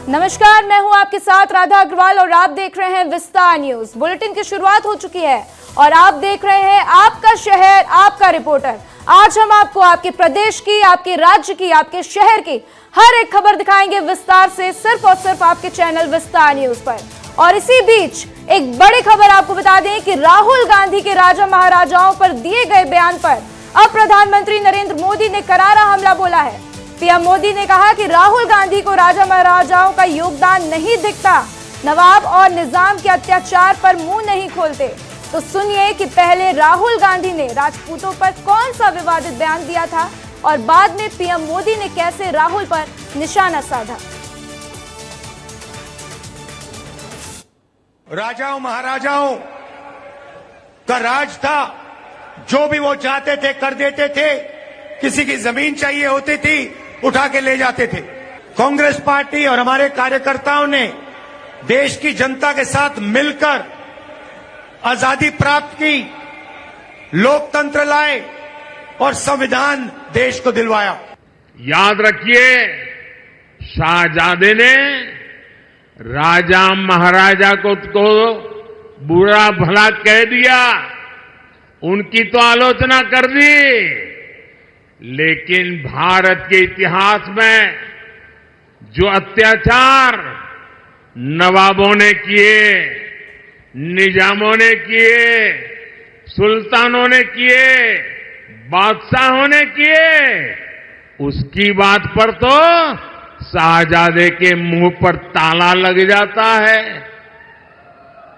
नमस्कार, मैं हूं आपके साथ राधा अग्रवाल और आप देख रहे हैं विस्तार न्यूज। बुलेटिन की शुरुआत हो चुकी है और आप देख रहे हैं आपका शहर, आपका रिपोर्टर। आज हम आपको आपके प्रदेश की, आपके राज्य की, आपके शहर की हर एक खबर दिखाएंगे विस्तार से, सिर्फ और सिर्फ आपके चैनल विस्तार न्यूज पर। और इसी बीच एक बड़ी खबर आपको बता दें कि राहुल गांधी के राजा महाराजाओं पर दिए गए बयान पर अब प्रधानमंत्री नरेंद्र मोदी ने करारा हमला बोला है। पीएम मोदी ने कहा कि राहुल गांधी को राजा महाराजाओं का योगदान नहीं दिखता, नवाब और निजाम के अत्याचार पर मुंह नहीं खोलते। तो सुनिए कि पहले राहुल गांधी ने राजपूतों पर कौन सा विवादित बयान दिया था और बाद में पीएम मोदी ने कैसे राहुल पर निशाना साधा। राजाओं महाराजाओं का राज था, जो भी वो चाहते थे कर देते थे। किसी की जमीन चाहिए होती थी, उठा के ले जाते थे। कांग्रेस पार्टी और हमारे कार्यकर्ताओं ने देश की जनता के साथ मिलकर आजादी प्राप्त की, लोकतंत्र लाए और संविधान देश को दिलवाया। याद रखिए, शाहजादे ने राजा महाराजा को बुरा भला कह दिया, उनकी तो आलोचना कर दी, लेकिन भारत के इतिहास में जो अत्याचार नवाबों ने किए, निजामों ने किए, सुल्तानों ने किए, बादशाहों ने किए, उसकी बात पर तो शाहजादे के मुंह पर ताला लग जाता है,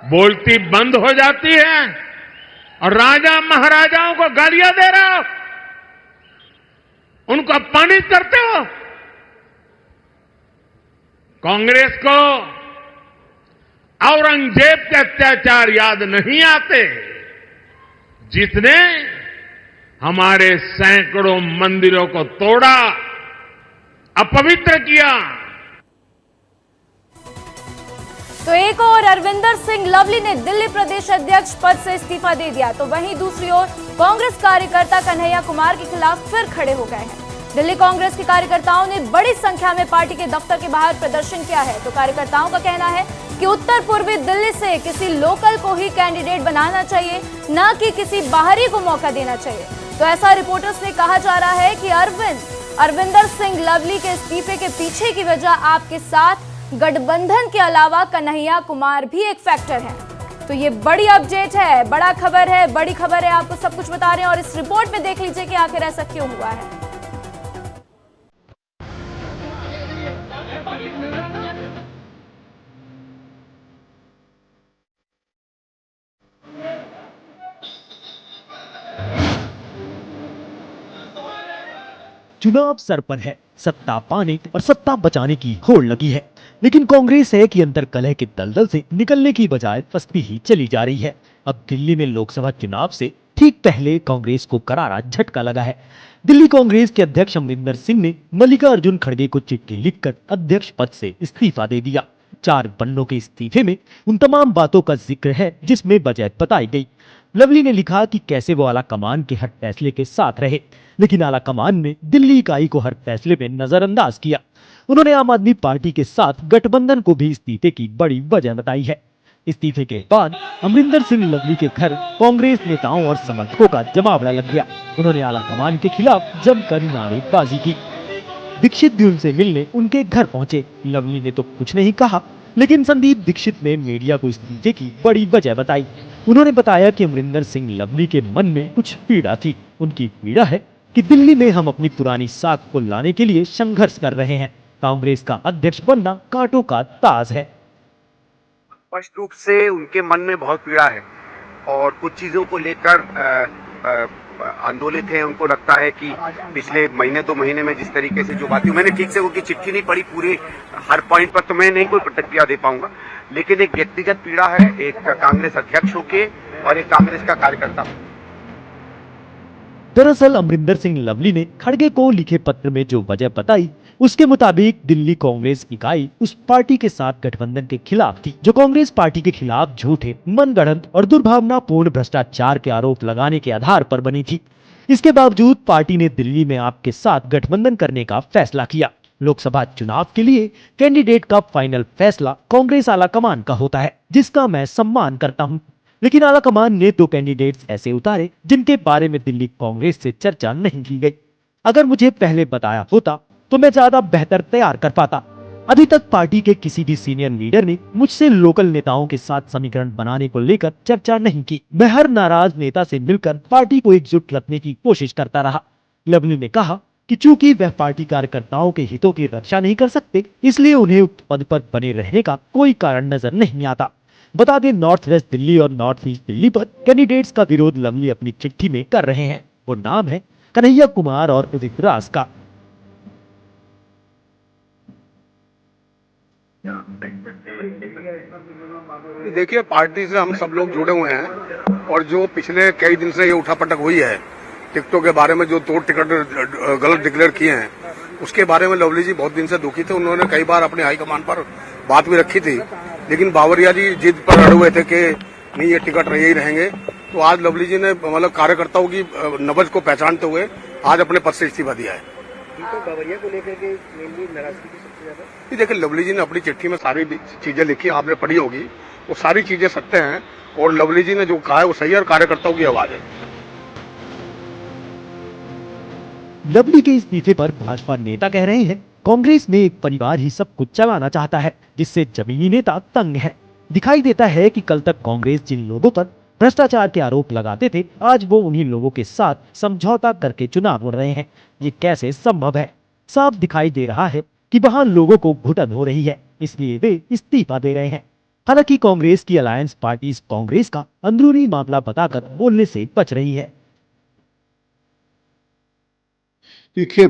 बोलती बंद हो जाती है और राजा महाराजाओं को गालियां दे रहे हो, उनको अपमानित करते हो। कांग्रेस को औरंगजेब के अत्याचार याद नहीं आते, जिसने हमारे सैकड़ों मंदिरों को तोड़ा, अपवित्र किया। तो एक और अरविंदर सिंह लवली ने दिल्ली प्रदेश अध्यक्ष पद से इस्तीफा दे दिया, तो वहीं दूसरी ओर कांग्रेस कार्यकर्ता कन्हैया कुमार के खिलाफ फिर खड़े हो गए हैं। दिल्ली कांग्रेस के कार्यकर्ताओं ने बड़ी संख्या में पार्टी के दफ्तर के बाहर प्रदर्शन किया है। तो कार्यकर्ताओं का कहना है कि उत्तर पूर्वी दिल्ली से किसी लोकल को ही कैंडिडेट बनाना चाहिए, न कि किसी बाहरी को मौका देना चाहिए। तो ऐसा रिपोर्टर्स ने कहा जा रहा है कि अरविंदर सिंह लवली के इस्तीफे के पीछे की वजह आपके साथ गठबंधन के अलावा कन्हैया कुमार भी एक फैक्टर है। तो ये बड़ी अपडेट है, बड़ी खबर है, आपको सब कुछ बता रहे हैं और इस रिपोर्ट में देख लीजिए कि आखिर ऐसा क्यों हुआ है। चुनाव सर पर है, सत्ता पाने और सत्ता बचाने की होड़ लगी है, लेकिन कांग्रेस है कि अंतर कलह के दलदल से निकलने की बजाय फंसती ही चली जा रही है। अब दिल्ली में लोकसभा चुनाव से ठीक पहले कांग्रेस को करारा झटका लगा है। दिल्ली कांग्रेस के अध्यक्ष अमरिंदर सिंह ने मल्लिकार्जुन खड़गे को चिट्ठी लिखकर अध्यक्ष पद से इस्तीफा दे दिया। 4 पन्नों के इस्तीफे में उन तमाम बातों का जिक्र है जिसमें वजह बताई गई। लवली ने लिखा कि कैसे वो आला कमान के हर फैसले के साथ रहे, लेकिन आला कमान ने दिल्ली इकाई को हर फैसले में नजरअंदाज किया। उन्होंने आम आदमी पार्टी के साथ गठबंधन को भी इस्तीफे की बड़ी वजह बताई है। इस्तीफे के बाद अमरिंदर सिंह लवली के घर कांग्रेस नेताओं और समर्थकों का जमावड़ा लग गया। उन्होंने आला कमान के खिलाफ जमकर नारेबाजी की। दीक्षित भी उनसे मिलने उनके घर पहुंचे। लवली ने तो कुछ नहीं कहा, लेकिन संदीप दीक्षित ने मीडिया को इस्तीफे की बड़ी वजह बताई। उन्होंने बताया कि अमरिंदर सिंह लवली के मन में कुछ पीड़ा थी। उनकी पीड़ा है कि दिल्ली में हम अपनी पुरानी साख को लाने के लिए संघर्ष कर रहे हैं। कांग्रेस का अध्यक्ष बनना कांटों का ताज है। स्पष्ट रूप से उनके मन में बहुत पीड़ा है और कुछ चीजों को लेकर आंदोलित है। उनको लगता है कि पिछले महीने 2 महीने में जिस तरीके से जो बातें, मैंने ठीक से उनकी चिट्ठी नहीं पढ़ी पूरे हर पॉइंट पर, तो मैं नहीं कोई प्रतिक्रिया दे पाऊंगा, लेकिन एक व्यक्तिगत पीड़ा है, एक कांग्रेस अध्यक्ष होके और एक कांग्रेस का कार्यकर्ता। दरअसल अमरिंदर सिंह लवली ने खड़गे को लिखे पत्र में जो वजह बताई, उसके मुताबिक दिल्ली कांग्रेस इकाई उस पार्टी के साथ गठबंधन के खिलाफ थी जो कांग्रेस पार्टी के खिलाफ झूठे, मनगढ़ंत और दुर्भावनापूर्ण भ्रष्टाचार के आरोप लगाने के आधार पर बनी थी। इसके बावजूद पार्टी ने दिल्ली में आप के साथ गठबंधन करने का फैसला किया। लोकसभा चुनाव के लिए कैंडिडेट का फाइनल फैसला कांग्रेस आला कमान का होता है, जिसका मैं सम्मान करता हूं। लेकिन आला कमान ने 2 कैंडिडेट्स ऐसे उतारे जिनके बारे में दिल्ली कांग्रेस से चर्चा नहीं की गई। अगर मुझे पहले बताया होता तो मैं ज्यादा बेहतर तैयार कर पाता। अभी तक पार्टी के किसी भी सीनियर लीडर ने मुझसे लोकल नेताओं के साथ समीकरण बनाने को लेकर चर्चा नहीं की। मैं हर नाराज नेता से मिलकर पार्टी को एकजुट रखने की कोशिश करता रहा। लवली ने कहा कि चूंकि वह पार्टी कार्यकर्ताओं के हितों की रक्षा नहीं कर सकते, इसलिए उन्हें उक्त पद पर बने रहने का कोई कारण नजर नहीं आता। बता दें, नॉर्थ वेस्ट दिल्ली और नॉर्थ ईस्ट दिल्ली पर कैंडिडेट्स का विरोध लवली अपनी चिट्ठी में कर रहे हैं। वो नाम है कन्हैया कुमार और उदित राज का। देखिए, पार्टी से हम सब लोग जुड़े हुए हैं और जो पिछले कई दिन से ये उठापटक हुई है टिकटों के बारे में, जो 2 टिकट गलत डिक्लेयर किए हैं, उसके बारे में लवली जी बहुत दिन से दुखी थे। उन्होंने कई बार अपने हाईकमान पर बात भी रखी थी, लेकिन बावरिया जी जिद पर अड़े हुए थे कि नहीं, ये टिकट यही रहेंगे। तो आज लवली जी ने मतलब कार्यकर्ताओं की नब्ज को पहचानते हुए आज अपने पद से इस्तीफा दिया है। बावरिया को लेकर के मेनली नाराजगी सबसे ज्यादा, देखिए, लवली जी ने अपनी चिट्ठी में सारी चीजें लिखी, आपने पढ़ी होगी, वो सारी चीजें सत्य हैं और लवली जी ने जो कहा है वो सही है और कार्यकर्ताओं की आवाज है। लवली के इस्तीफे पर भाजपा नेता कह रहे हैं कांग्रेस में एक परिवार ही सब कुछ चलाना चाहता है, जिससे जमीनी नेता तंग है। दिखाई देता है कि कल तक कांग्रेस जिन लोगों पर भ्रष्टाचार के आरोप लगाते थे, आज वो उन्हीं लोगों के साथ समझौता करके चुनाव लड़ रहे हैं। ये कैसे संभव है? साफ दिखाई दे रहा है कि वहां लोगों को घुटन हो रही है, इसलिए वे इस्तीफा दे रहे हैं। हालांकि कांग्रेस की अलायंस पार्टी कांग्रेस का अंदरूनी मामला बताकर बोलने से बच रही है। देखिए,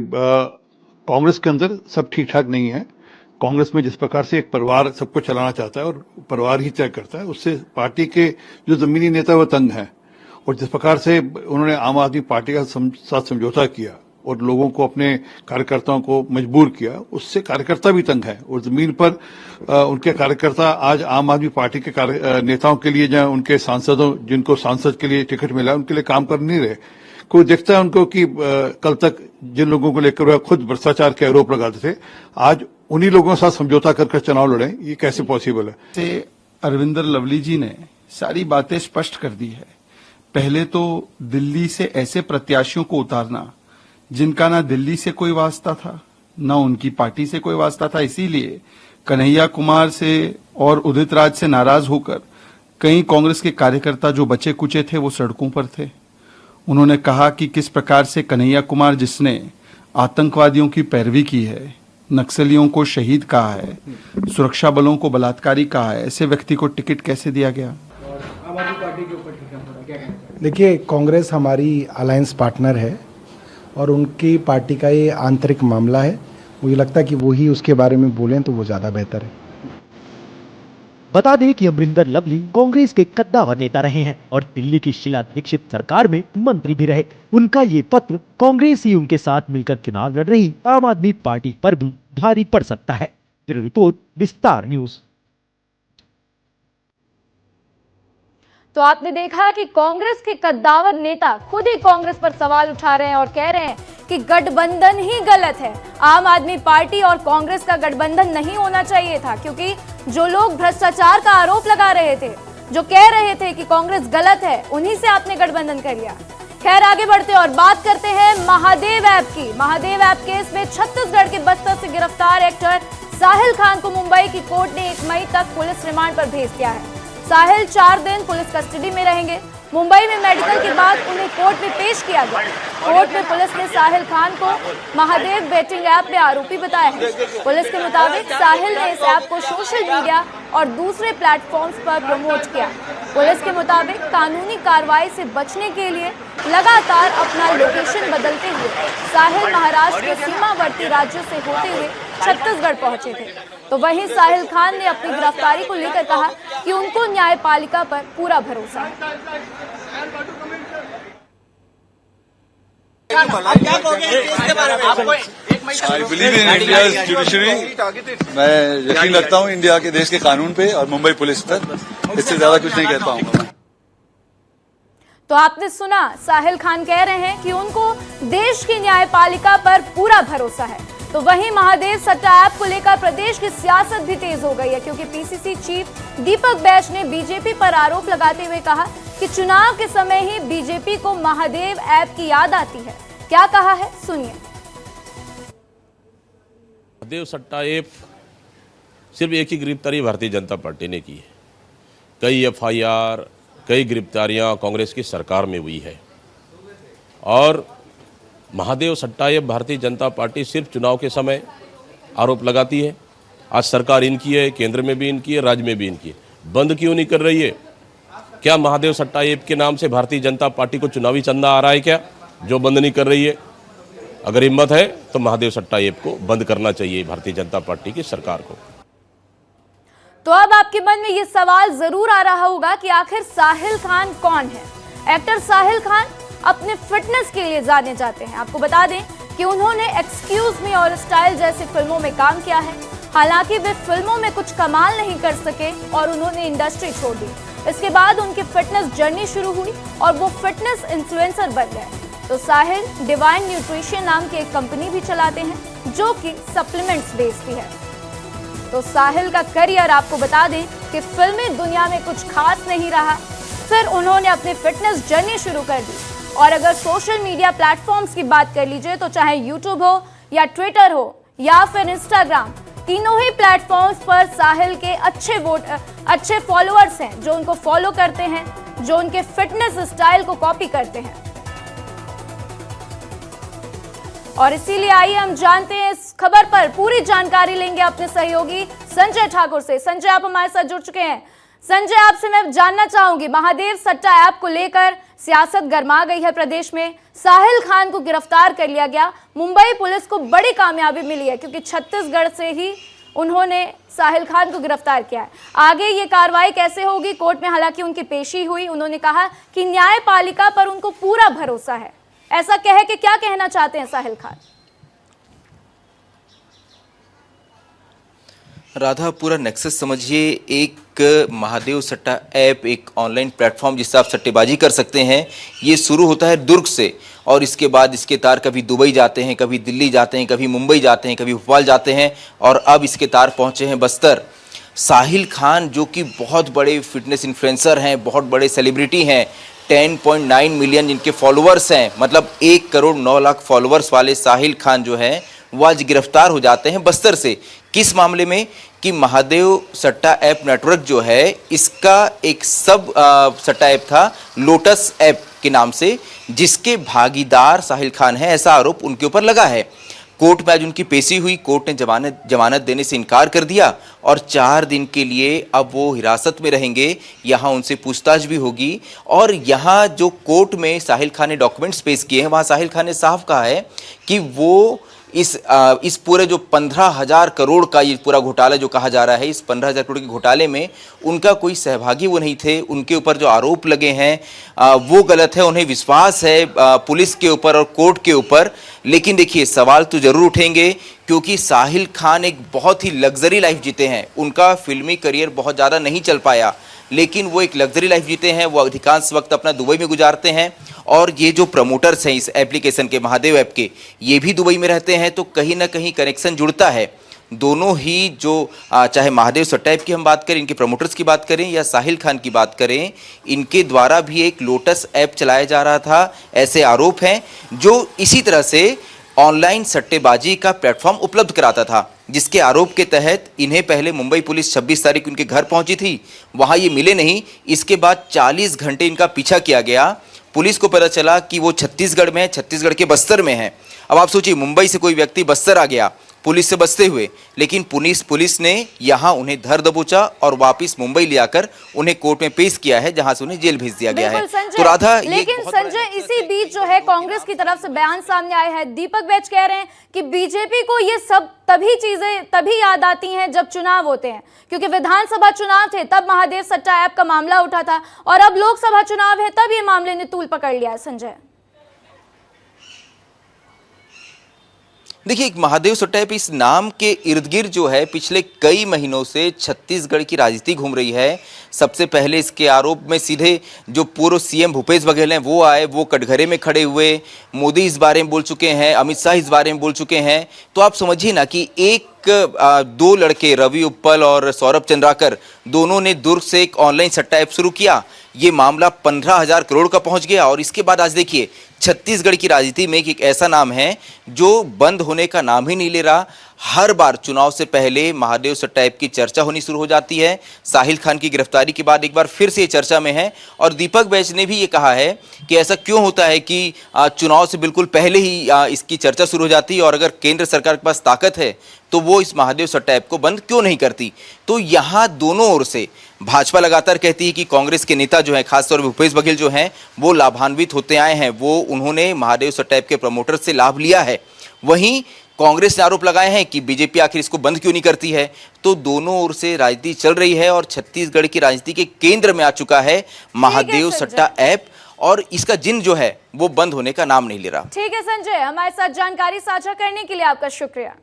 कांग्रेस के अंदर सब ठीक ठाक नहीं है। कांग्रेस में जिस प्रकार से एक परिवार सबको चलाना चाहता है और परिवार ही तय करता है, उससे पार्टी के जो जमीनी नेता वो तंग है। और जिस प्रकार से उन्होंने आम आदमी पार्टी का साथ समझौता किया और लोगों को, अपने कार्यकर्ताओं को मजबूर किया, उससे कार्यकर्ता भी तंग है। और जमीन पर उनके कार्यकर्ता आज आम आदमी पार्टी के नेताओं के लिए, जहां उनके सांसदों, जिनको सांसद के लिए टिकट मिला, उनके लिए काम कर नहीं रहे। कोई देखता है उनको कि कल तक जिन लोगों को लेकर वह खुद भ्रष्टाचार के आरोप लगाते थे, आज उन्हीं लोगों के साथ समझौता कर चुनाव लड़े, ये कैसे पॉसिबल है? से अरविंदर लवली जी ने सारी बातें स्पष्ट कर दी है। पहले तो दिल्ली से ऐसे प्रत्याशियों को उतारना जिनका ना दिल्ली से कोई वास्ता था, ना उनकी पार्टी से कोई वास्ता था, इसीलिए कन्हैया कुमार से और उदित राज से नाराज होकर कई कांग्रेस के कार्यकर्ता जो बचे कुचे थे वो सड़कों पर थे। उन्होंने कहा कि किस प्रकार से कन्हैया कुमार, जिसने आतंकवादियों की पैरवी की है, नक्सलियों को शहीद कहा है, सुरक्षा बलों को बलात्कारी कहा है, ऐसे व्यक्ति को टिकट कैसे दिया गया? देखिए, कांग्रेस हमारी अलायंस पार्टनर है और उनकी पार्टी का ये आंतरिक मामला है। मुझे लगता है कि वो ही उसके बारे में बोलें तो वो ज्यादा बेहतर है। बता दें कि अमरिंदर लवली कांग्रेस के कद्दावर नेता रहे हैं और दिल्ली की शीला दीक्षित सरकार में मंत्री भी रहे। उनका ये पत्र कांग्रेस ही उनके साथ मिलकर चुनाव लड़ रही आम आदमी पार्टी पर भी भारी पड़ सकता है। रिपोर्ट विस्तार न्यूज। तो आपने देखा कि कांग्रेस के कद्दावर नेता खुद ही कांग्रेस पर सवाल उठा रहे हैं और कह रहे हैं कि गठबंधन ही गलत है। आम आदमी पार्टी और कांग्रेस का गठबंधन नहीं होना चाहिए था, क्योंकि जो लोग भ्रष्टाचार का आरोप लगा रहे थे, जो कह रहे थे कि कांग्रेस गलत है, उन्हीं से आपने गठबंधन कर लिया। खैर, आगे बढ़ते और बात करते हैं महादेव ऐप की। महादेव ऐप केस में छत्तीसगढ़ के बस्तर से गिरफ्तार एक्टर साहिल खान को मुंबई की कोर्ट ने 1 मई तक पुलिस रिमांड पर भेज दिया है। साहिल 4 दिन पुलिस कस्टडी में रहेंगे। मुंबई में मेडिकल के बाद उन्हें कोर्ट में पेश किया गया। कोर्ट में पुलिस ने साहिल खान को महादेव बेटिंग ऐप में आरोपी बताया है। पुलिस के मुताबिक साहिल ने इस ऐप को सोशल मीडिया और दूसरे प्लेटफॉर्म्स पर प्रमोट किया। पुलिस के मुताबिक कानूनी कार्रवाई से बचने के लिए लगातार अपना लोकेशन बदलते हुए साहिल महाराष्ट्र के सीमावर्ती राज्यों से होते हुए छत्तीसगढ़ पहुंचे थे। तो वहीं साहिल खान ने अपनी गिरफ्तारी को लेकर कहा कि उनको न्यायपालिका पर पूरा भरोसा है। I believe in India's judiciary. मैं यकीन रखता हूँ इंडिया के देश के कानून पे और मुंबई पुलिस पर। इससे ज्यादा कुछ नहीं कह पाऊंगा मैं। तो आपने सुना, साहिल खान कह रहे हैं कि उनको देश की न्यायपालिका पर पूरा भरोसा है। तो वहीं महादेव सट्टा ऐप को लेकर प्रदेश की सियासत भी तेज हो गई है, क्योंकि पीसीसी चीफ दीपक बैज ने बीजेपी पर आरोप लगाते हुए कहा कि चुनाव के समय ही बीजेपी को महादेव ऐप की याद आती है। क्या कहा है, सुनिए। महादेव सट्टा ऐप सिर्फ एक ही गिरफ्तारी भारतीय जनता पार्टी ने की है। कई एफआईआर, कई गिरफ्तारियां कांग्रेस की सरकार में हुई है और महादेव सट्टा ऐप भारतीय जनता पार्टी सिर्फ चुनाव के समय आरोप लगाती है। आज सरकार इनकी है, केंद्र में भी इनकी है, राज्य में भी इनकी है। बंद क्यों नहीं कर रही है? क्या महादेव सट्टा ऐप के नाम से भारतीय जनता पार्टी को चुनावी चंदा आ रहा है क्या, जो बंद नहीं कर रही है? अगर हिम्मत है तो महादेव सट्टा ऐप को बंद करना चाहिए भारतीय जनता पार्टी की सरकार को। तो अब आपके मन में ये सवाल जरूर आ रहा होगा कि आखिर साहिल खान कौन है। एक्टर साहिल खान अपने फिटनेस के लिए जाने जाते हैं। आपको बता दें कि उन्होंने एक्सक्यूज मी और स्टाइल जैसी फिल्मों में काम किया है। हालांकि वे फिल्मों में कुछ कमाल नहीं कर सके और उन्होंने इंडस्ट्री छोड़ दी। इसके बाद उनकी फिटनेस जर्नी शुरू हुई और वो फिटनेस इन्फ्लुएंसर बन गए। तो साहिल डिवाइन न्यूट्रिशन नाम की एक कंपनी भी चलाते हैं, जो कि सप्लीमेंट्स बेचती है। तो साहिल का करियर आपको बता दें कि फिल्मी दुनिया में कुछ खास नहीं रहा। फिर उन्होंने अपनी फिटनेस जर्नी शुरू कर दी और अगर सोशल मीडिया प्लेटफॉर्म्स की बात कर लीजिए तो चाहे यूट्यूब हो या ट्विटर हो या फिर इंस्टाग्राम, तीनों ही प्लेटफॉर्म्स पर साहिल के अच्छे फॉलोअर्स हैं जो उनको फॉलो करते हैं, जो उनके फिटनेस स्टाइल को कॉपी करते हैं। और इसीलिए आइए हम जानते हैं इस खबर पर पूरी जानकारी लेंगे अपने सहयोगी संजय ठाकुर से। संजय, आप हमारे साथ जुड़ चुके हैं। संजय, आपसे मैं जानना चाहूंगी, महादेव सट्टा ऐप को लेकर सियासत गरमा गई है प्रदेश में। साहिल खान को गिरफ्तार कर लिया गया। मुंबई पुलिस को बड़ी कामयाबी मिली है क्योंकि छत्तीसगढ़ से ही उन्होंने साहिल खान को गिरफ्तार किया है। आगे ये कार्रवाई कैसे होगी? कोर्ट में हालांकि उनकी पेशी हुई, उन्होंने कहा कि न्यायपालिका पर उनको पूरा भरोसा है। ऐसा कहे कि क्या कहना चाहते हैं साहिल खान? राधा, पूरा नेक्सस समझिए। एक महादेव सट्टा ऐप, एक ऑनलाइन प्लेटफॉर्म जिससे आप सट्टेबाजी कर सकते हैं। ये शुरू होता है दुर्ग से और इसके बाद इसके तार कभी दुबई जाते हैं, कभी दिल्ली जाते हैं, कभी मुंबई जाते हैं, कभी भोपाल जाते हैं और अब इसके तार पहुंचे हैं बस्तर। साहिल खान जो कि बहुत बड़े फिटनेस इन्फ्लुएंसर हैं, बहुत बड़े सेलिब्रिटी हैं, 10.9 मिलियन जिनके फॉलोअर्स हैं, मतलब 1 करोड़ 9 लाख फॉलोअर्स वाले साहिल खान जो हैं वो आज गिरफ्तार हो जाते हैं बस्तर से। किस मामले में? कि महादेव सट्टा ऐप नेटवर्क जो है इसका एक सब सट्टा ऐप था लोटस ऐप के नाम से, जिसके भागीदार साहिल खान है, ऐसा आरोप उनके ऊपर लगा है। कोर्ट में आज उनकी पेशी हुई। कोर्ट ने जमानत देने से इनकार कर दिया और 4 दिन के लिए अब वो हिरासत में रहेंगे। यहाँ उनसे पूछताछ भी होगी और यहाँ जो कोर्ट में साहिल खान ने डॉक्यूमेंट्स पेश किए हैं वहाँ साहिल खान ने साफ कहा है कि वो इस पूरे जो 15,000 करोड़ का ये पूरा घोटाला जो कहा जा रहा है, इस 15,000 करोड़ के घोटाले में उनका कोई सहभागी वो नहीं थे। उनके ऊपर जो आरोप लगे हैं वो गलत है। उन्हें विश्वास है पुलिस के ऊपर और कोर्ट के ऊपर। लेकिन देखिए, सवाल तो जरूर उठेंगे क्योंकि साहिल खान एक बहुत ही लग्जरी लाइफ जीते हैं। उनका फिल्मी करियर बहुत ज़्यादा नहीं चल पाया, लेकिन वो एक लग्जरी लाइफ जीते हैं। वो अधिकांश वक्त अपना दुबई में गुजारते हैं और ये जो प्रमोटर्स हैं इस एप्लीकेशन के, महादेव ऐप के, ये भी दुबई में रहते हैं। तो कहीं ना कहीं कनेक्शन जुड़ता है। दोनों ही जो चाहे महादेव सट्टा ऐप की हम बात करें, इनके प्रमोटर्स की बात करें या साहिल खान की बात करें, इनके द्वारा भी एक लोटस ऐप चलाया जा रहा था, ऐसे आरोप हैं, जो इसी तरह से ऑनलाइन सट्टेबाजी का प्लेटफॉर्म उपलब्ध कराता था, जिसके आरोप के तहत इन्हें पहले मुंबई पुलिस 26 तारीख उनके घर पहुंची थी। वहां ये मिले नहीं। इसके बाद 40 घंटे इनका पीछा किया गया। पुलिस को पता चला कि वो छत्तीसगढ़ में है, छत्तीसगढ़ के बस्तर में है। अब आप सोचिए, मुंबई से कोई व्यक्ति बस्तर आ गया पुलिस से बचते हुए, लेकिन पुलिस ने यहाँ उन्हें धर दबोचा और वापस मुंबई ले आकर उन्हें कोर्ट में पेश किया है, जहां से उन्हें जेल भेज दिया गया है। तो राधा, लेकिन संजय, इसी बीच जो है कांग्रेस की तरफ से बयान सामने आया है। दीपक बैज कह रहे हैं कि बीजेपी को ये सब तभी याद आती हैं जब चुनाव होते हैं, क्योंकि विधानसभा चुनाव थे तब महादेव सट्टा ऐप का मामला उठा था और अब लोकसभा चुनाव है तब ये मामले ने तूल पकड़ लिया है। संजय, देखिए, एक महादेव सट्टा ऐप, इस नाम के इर्द गिर्द जो है पिछले कई महीनों से छत्तीसगढ़ की राजनीति घूम रही है। सबसे पहले इसके आरोप में सीधे जो पूर्व सीएम भूपेश बघेल हैं वो आए, वो कटघरे में खड़े हुए। मोदी इस बारे में बोल चुके हैं, अमित शाह इस बारे में बोल चुके हैं। तो आप समझिए ना कि दो लड़के रवि उप्पल और सौरभ चंद्राकर, दोनों ने दुर्ग से एक ऑनलाइन सट्टा ऐप शुरू किया। ये मामला 15,000 करोड़ का पहुंच गया और इसके बाद आज देखिए छत्तीसगढ़ की राजनीति में एक ऐसा नाम है जो बंद होने का नाम ही नहीं ले रहा। हर बार चुनाव से पहले महादेव सट्टा ऐप की चर्चा होनी शुरू हो जाती है। साहिल खान की गिरफ्तारी के बाद एक बार फिर से ये चर्चा में है और दीपक बैज ने भी ये कहा है कि ऐसा क्यों होता है कि चुनाव से बिल्कुल पहले ही इसकी चर्चा शुरू हो जाती है और अगर केंद्र सरकार के पास ताकत है तो वो इस महादेव सट्टा ऐप को बंद क्यों नहीं करती। तो यहाँ दोनों ओर से भाजपा लगातार कहती है कि कांग्रेस के नेता जो हैं, खासतौर पर भूपेश बघेल जो हैं, वो लाभान्वित होते आए हैं, वो उन्होंने महादेव सट्टा ऐप के प्रमोटर से लाभ लिया है। वहीं कांग्रेस ने आरोप लगाए हैं कि बीजेपी आखिर इसको बंद क्यों नहीं करती है। तो दोनों ओर से राजनीति चल रही है और छत्तीसगढ़ की राजनीति के केंद्र में आ चुका है महादेव सट्टा ऐप और इसका जिन जो है वो बंद होने का नाम नहीं ले रहा। ठीक है संजय, हमारे साथ जानकारी साझा करने के लिए आपका शुक्रिया।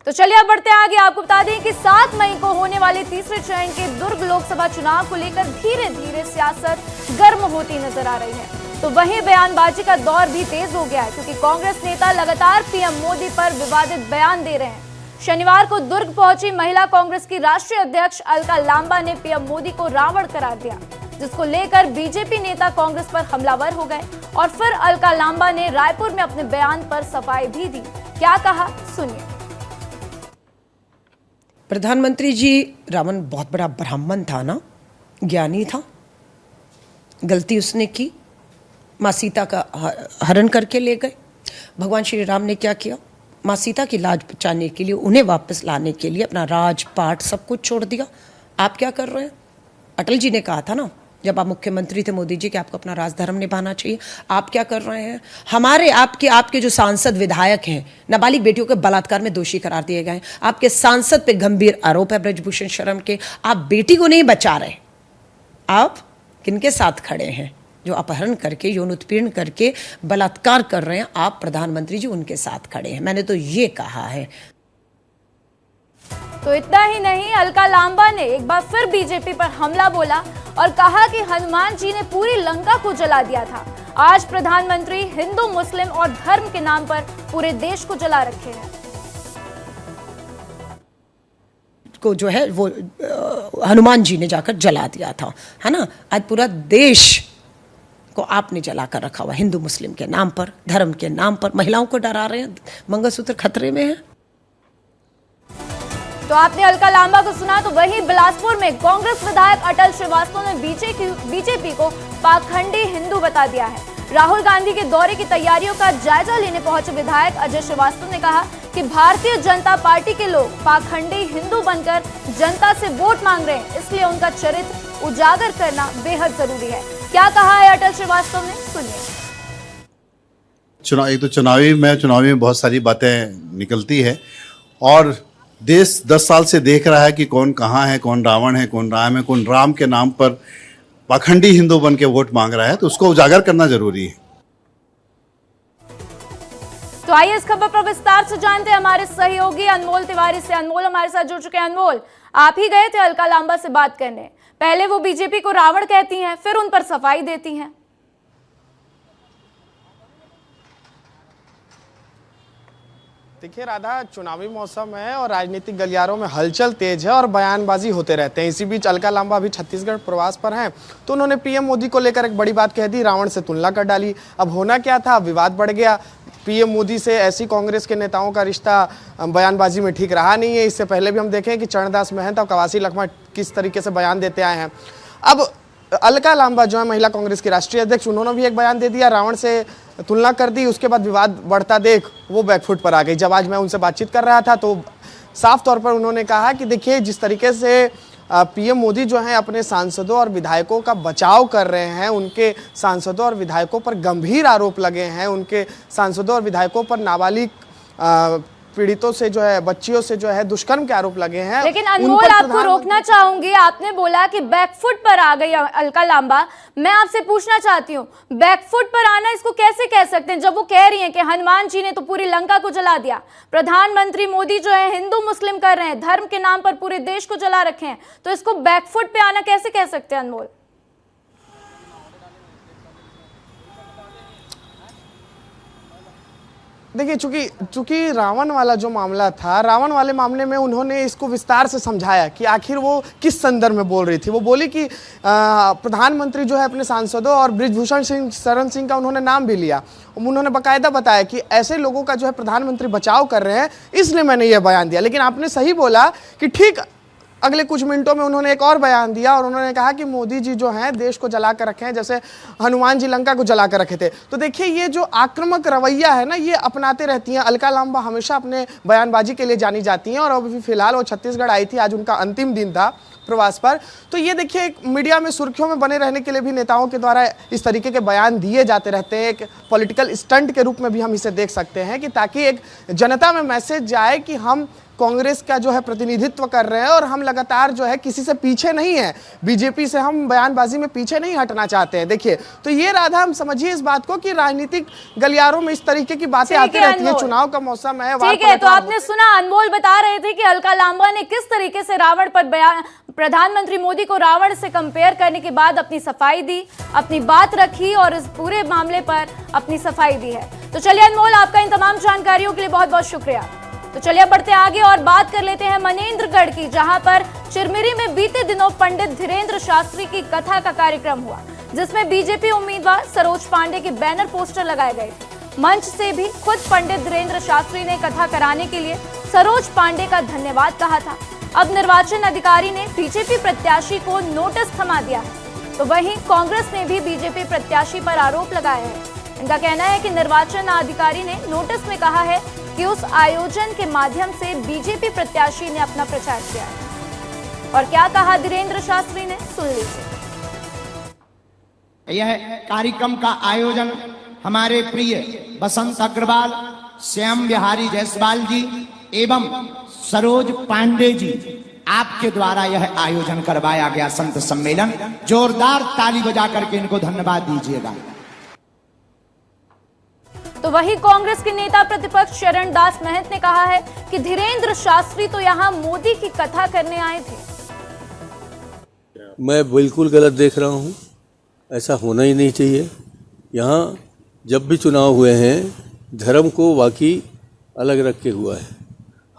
तो चलिए अब बढ़ते हैं आगे। आपको बता दें कि 7 मई को होने वाले तीसरे चरण के दुर्ग लोकसभा चुनाव को लेकर धीरे धीरे सियासत गर्म होती नजर आ रही है। तो वहीं बयानबाजी का दौर भी तेज हो गया है क्योंकि कांग्रेस नेता लगातार पीएम मोदी पर विवादित बयान दे रहे हैं। शनिवार को दुर्ग पहुंची महिला कांग्रेस की राष्ट्रीय अध्यक्ष अलका लांबा ने पीएम मोदी को रावण करार दिया, जिसको लेकर बीजेपी नेता कांग्रेस पर हमलावर हो गए और फिर अलका लांबा ने रायपुर में अपने बयान पर सफाई भी दी। क्या कहा, सुनिए। प्रधानमंत्री जी, रावण बहुत बड़ा ब्राह्मण था ना, ज्ञानी था। गलती उसने की, माँ सीता का हरण करके ले गए। भगवान श्री राम ने क्या किया, माँ सीता की लाज बचाने के लिए, उन्हें वापस लाने के लिए अपना राजपाट सब कुछ छोड़ दिया। आप क्या कर रहे हैं? अटल जी ने कहा था ना जब आप मुख्यमंत्री थे मोदी जी कि आपको अपना राजधर्म निभाना चाहिए। आप क्या कर रहे हैं? हमारे आपके जो सांसद विधायक हैं, नाबालिग बेटियों के बलात्कार में दोषी करार दिए गए। आपके सांसद पे गंभीर आरोप है ब्रजभूषण शर्मा के। आप बेटी को नहीं बचा रहे। आप किनके साथ खड़े हैं? जो अपहरण करके, यौन उत्पीड़न करके बलात्कार कर रहे हैं, आप प्रधानमंत्री जी उनके साथ खड़े हैं। मैंने तो ये कहा है। तो इतना ही नहीं, अलका लांबा ने एक बार फिर बीजेपी पर हमला बोला और कहा कि हनुमान जी ने पूरी लंका को जला दिया था। आज प्रधानमंत्री हिंदू, मुस्लिम और धर्म के नाम पर पूरे देश को जला रखे हैं। को जो है वो हनुमान जी ने जाकर जला दिया था, है ना। आज पूरा देश को आपने जला कर रखा हुआ, हिंदू मुस्लिम के नाम पर, धर्म के नाम पर। महिलाओं को डरा रहे हैं, मंगलसूत्र खतरे में है। तो आपने अलका लांबा को सुना। तो वहीं बिलासपुर में कांग्रेस विधायक अटल श्रीवास्तव ने बीजेपी को पाखंडी हिंदू बता दिया है। राहुल गांधी के दौरे की तैयारियों का जायजा लेने पहुंचे विधायक अजय श्रीवास्तव ने कहा कि भारतीय जनता पार्टी के लोग पाखंडी हिंदू बनकर जनता से वोट मांग रहे हैं, इसलिए उनका चरित्र उजागर करना बेहद जरूरी है। क्या कहा है अटल श्रीवास्तव ने, सुनिए। एक तो चुनावी में बहुत सारी बातें निकलती है और देश 10 साल से देख रहा है कि कौन कहाँ है, कौन रावण है, कौन राम है, कौन राम के नाम पर पाखंडी हिंदू बन के वोट मांग रहा है। तो उसको उजागर करना जरूरी है। तो आइए इस खबर पर विस्तार से जानते हैं हमारे सहयोगी अनमोल तिवारी से। अनमोल हमारे साथ जुड़ चुके हैं। अनमोल, आप ही गए थे अलका लांबा से बात करने। पहले वो बीजेपी को रावण कहती हैं, फिर उन पर सफाई देती हैं। देखिए राधा, चुनावी मौसम है और राजनीतिक गलियारों में हलचल तेज है और बयानबाजी होते रहते हैं। इसी बीच अलका लांबा भी छत्तीसगढ़ प्रवास पर हैं, तो उन्होंने पीएम मोदी को लेकर एक बड़ी बात कह दी, रावण से तुलना कर डाली। अब होना क्या था, विवाद बढ़ गया। पीएम मोदी से ऐसी कांग्रेस के नेताओं का रिश्ता बयानबाजी में ठीक रहा नहीं है। इससे पहले भी हम देखें कि चरणदास महंत और कवासी लखमा किस तरीके से बयान देते आए हैं। अब अलका लांबा जो है महिला कांग्रेस की राष्ट्रीय अध्यक्ष, उन्होंने भी एक बयान दे दिया, रावण से तुलना कर दी। उसके बाद विवाद बढ़ता देख वो बैकफुट पर आ गई। जब आज मैं उनसे बातचीत कर रहा था तो साफ तौर पर उन्होंने कहा कि देखिए, जिस तरीके से पीएम मोदी जो हैं अपने सांसदों और विधायकों का बचाव कर रहे हैं, उनके सांसदों और विधायकों पर गंभीर आरोप लगे हैं, उनके सांसदों और विधायकों पर नाबालिग पीड़ितों से जो है, बच्चियों से जो है दुष्कर्म के आरोप लगे हैं। लेकिन अनमोल, आपको रोकना चाहूंगी, आपने बोला कि बैकफुट पर आ गई अलका लांबा। मैं आपसे पूछना चाहती हूँ, बैकफुट पर आना इसको कैसे कह सकते हैं, जब वो कह रही हैं कि हनुमान जी ने तो पूरी लंका को जला दिया, प्रधानमंत्री मोदी जो है हिंदू मुस्लिम कर रहे हैं, धर्म के नाम पर पूरे देश को जला रखे हैं, तो इसको बैकफुट पे आना कैसे कह सकते हैं अनमोल? देखिए, चूंकि रावण वाला जो मामला था, रावण वाले मामले में उन्होंने इसको विस्तार से समझाया कि आखिर वो किस संदर्भ में बोल रही थी। वो बोली कि प्रधानमंत्री जो है अपने सांसदों और बृजभूषण सिंह, शरण सिंह का उन्होंने नाम भी लिया। उन्होंने बाकायदा बताया कि ऐसे लोगों का जो है प्रधानमंत्री बचाव कर रहे हैं, इसलिए मैंने ये बयान दिया। लेकिन आपने सही बोला कि ठीक अगले कुछ मिनटों में उन्होंने एक और बयान दिया और उन्होंने कहा कि मोदी जी जो हैं देश को जला कर रखे हैं, जैसे हनुमान जी लंका को जला कर रखे थे। तो देखिए, ये जो आक्रामक रवैया है ना, ये अपनाते रहती हैं। अलका लांबा हमेशा अपने बयानबाजी के लिए जानी जाती हैं और अभी फिलहाल वो छत्तीसगढ़ आई थी, आज उनका अंतिम दिन था प्रवास पर। तो ये देखिए, एक मीडिया में सुर्खियों में बने रहने के लिए भी नेताओं के द्वारा इस तरीके के बयान दिए जाते रहते हैं। एक पॉलिटिकल स्टंट के रूप में भी हम इसे देख सकते हैं कि ताकि एक जनता में मैसेज जाए कि हम कांग्रेस का जो है प्रतिनिधित्व कर रहे हैं और हम लगातार जो है किसी से पीछे नहीं है, बीजेपी से हम बयानबाजी में पीछे नहीं हटना चाहते हैं। देखिए, तो ये राधा, हम समझिए इस बात को कि राजनीतिक गलियारों में इस तरीके की बातें आती रहती है। चुनाव का मौसम है। ठीक है, तो आपने सुना, अनमोल बता रहे थे कि अलका लांबा ने किस तरीके से रावण पर बयान, प्रधानमंत्री मोदी को रावण से कंपेयर करने के बाद अपनी सफाई दी, अपनी बात रखी और इस पूरे मामले पर अपनी सफाई दी है। तो चलिए अनमोल, आपका इन तमाम जानकारियों के लिए बहुत बहुत शुक्रिया। तो चलिए बढ़ते आगे और बात कर लेते हैं मनेंद्रगढ़ की, जहां पर चिरमिरी में बीते दिनों पंडित धीरेन्द्र शास्त्री की कथा का कार्यक्रम हुआ, जिसमें बीजेपी उम्मीदवार सरोज पांडे के बैनर पोस्टर लगाए गए। मंच से भी खुद पंडित धीरेन्द्र शास्त्री ने कथा कराने के लिए सरोज पांडे का धन्यवाद कहा था। अब निर्वाचन अधिकारी ने बीजेपी प्रत्याशी को नोटिस थमा दिया है, तो वहीं कांग्रेस ने भी बीजेपी प्रत्याशी पर आरोप लगाया है। इनका कहना है कि निर्वाचन अधिकारी ने नोटिस में कहा है कि उस आयोजन के माध्यम से बीजेपी प्रत्याशी ने अपना प्रचार किया है। और क्या कहा धीरेन्द्र शास्त्री ने, सुन लीजिए। यह कार्यक्रम का आयोजन हमारे प्रिय बसंत अग्रवाल, श्याम बिहारी जायसवाल जी एवं सरोज पांडे जी आपके द्वारा यह आयोजन करवाया गया संत सम्मेलन। जोरदार ताली बजा करके इनको धन्यवाद दीजिएगा। तो वही कांग्रेस के नेता प्रतिपक्ष शरण दास महंत ने कहा है कि धीरेन्द्र शास्त्री तो यहां मोदी की कथा करने आए थे। मैं बिल्कुल गलत देख रहा हूं, ऐसा होना ही नहीं चाहिए। यहाँ जब भी चुनाव हुए हैं, धर्म को वाकई अलग रख के हुआ है।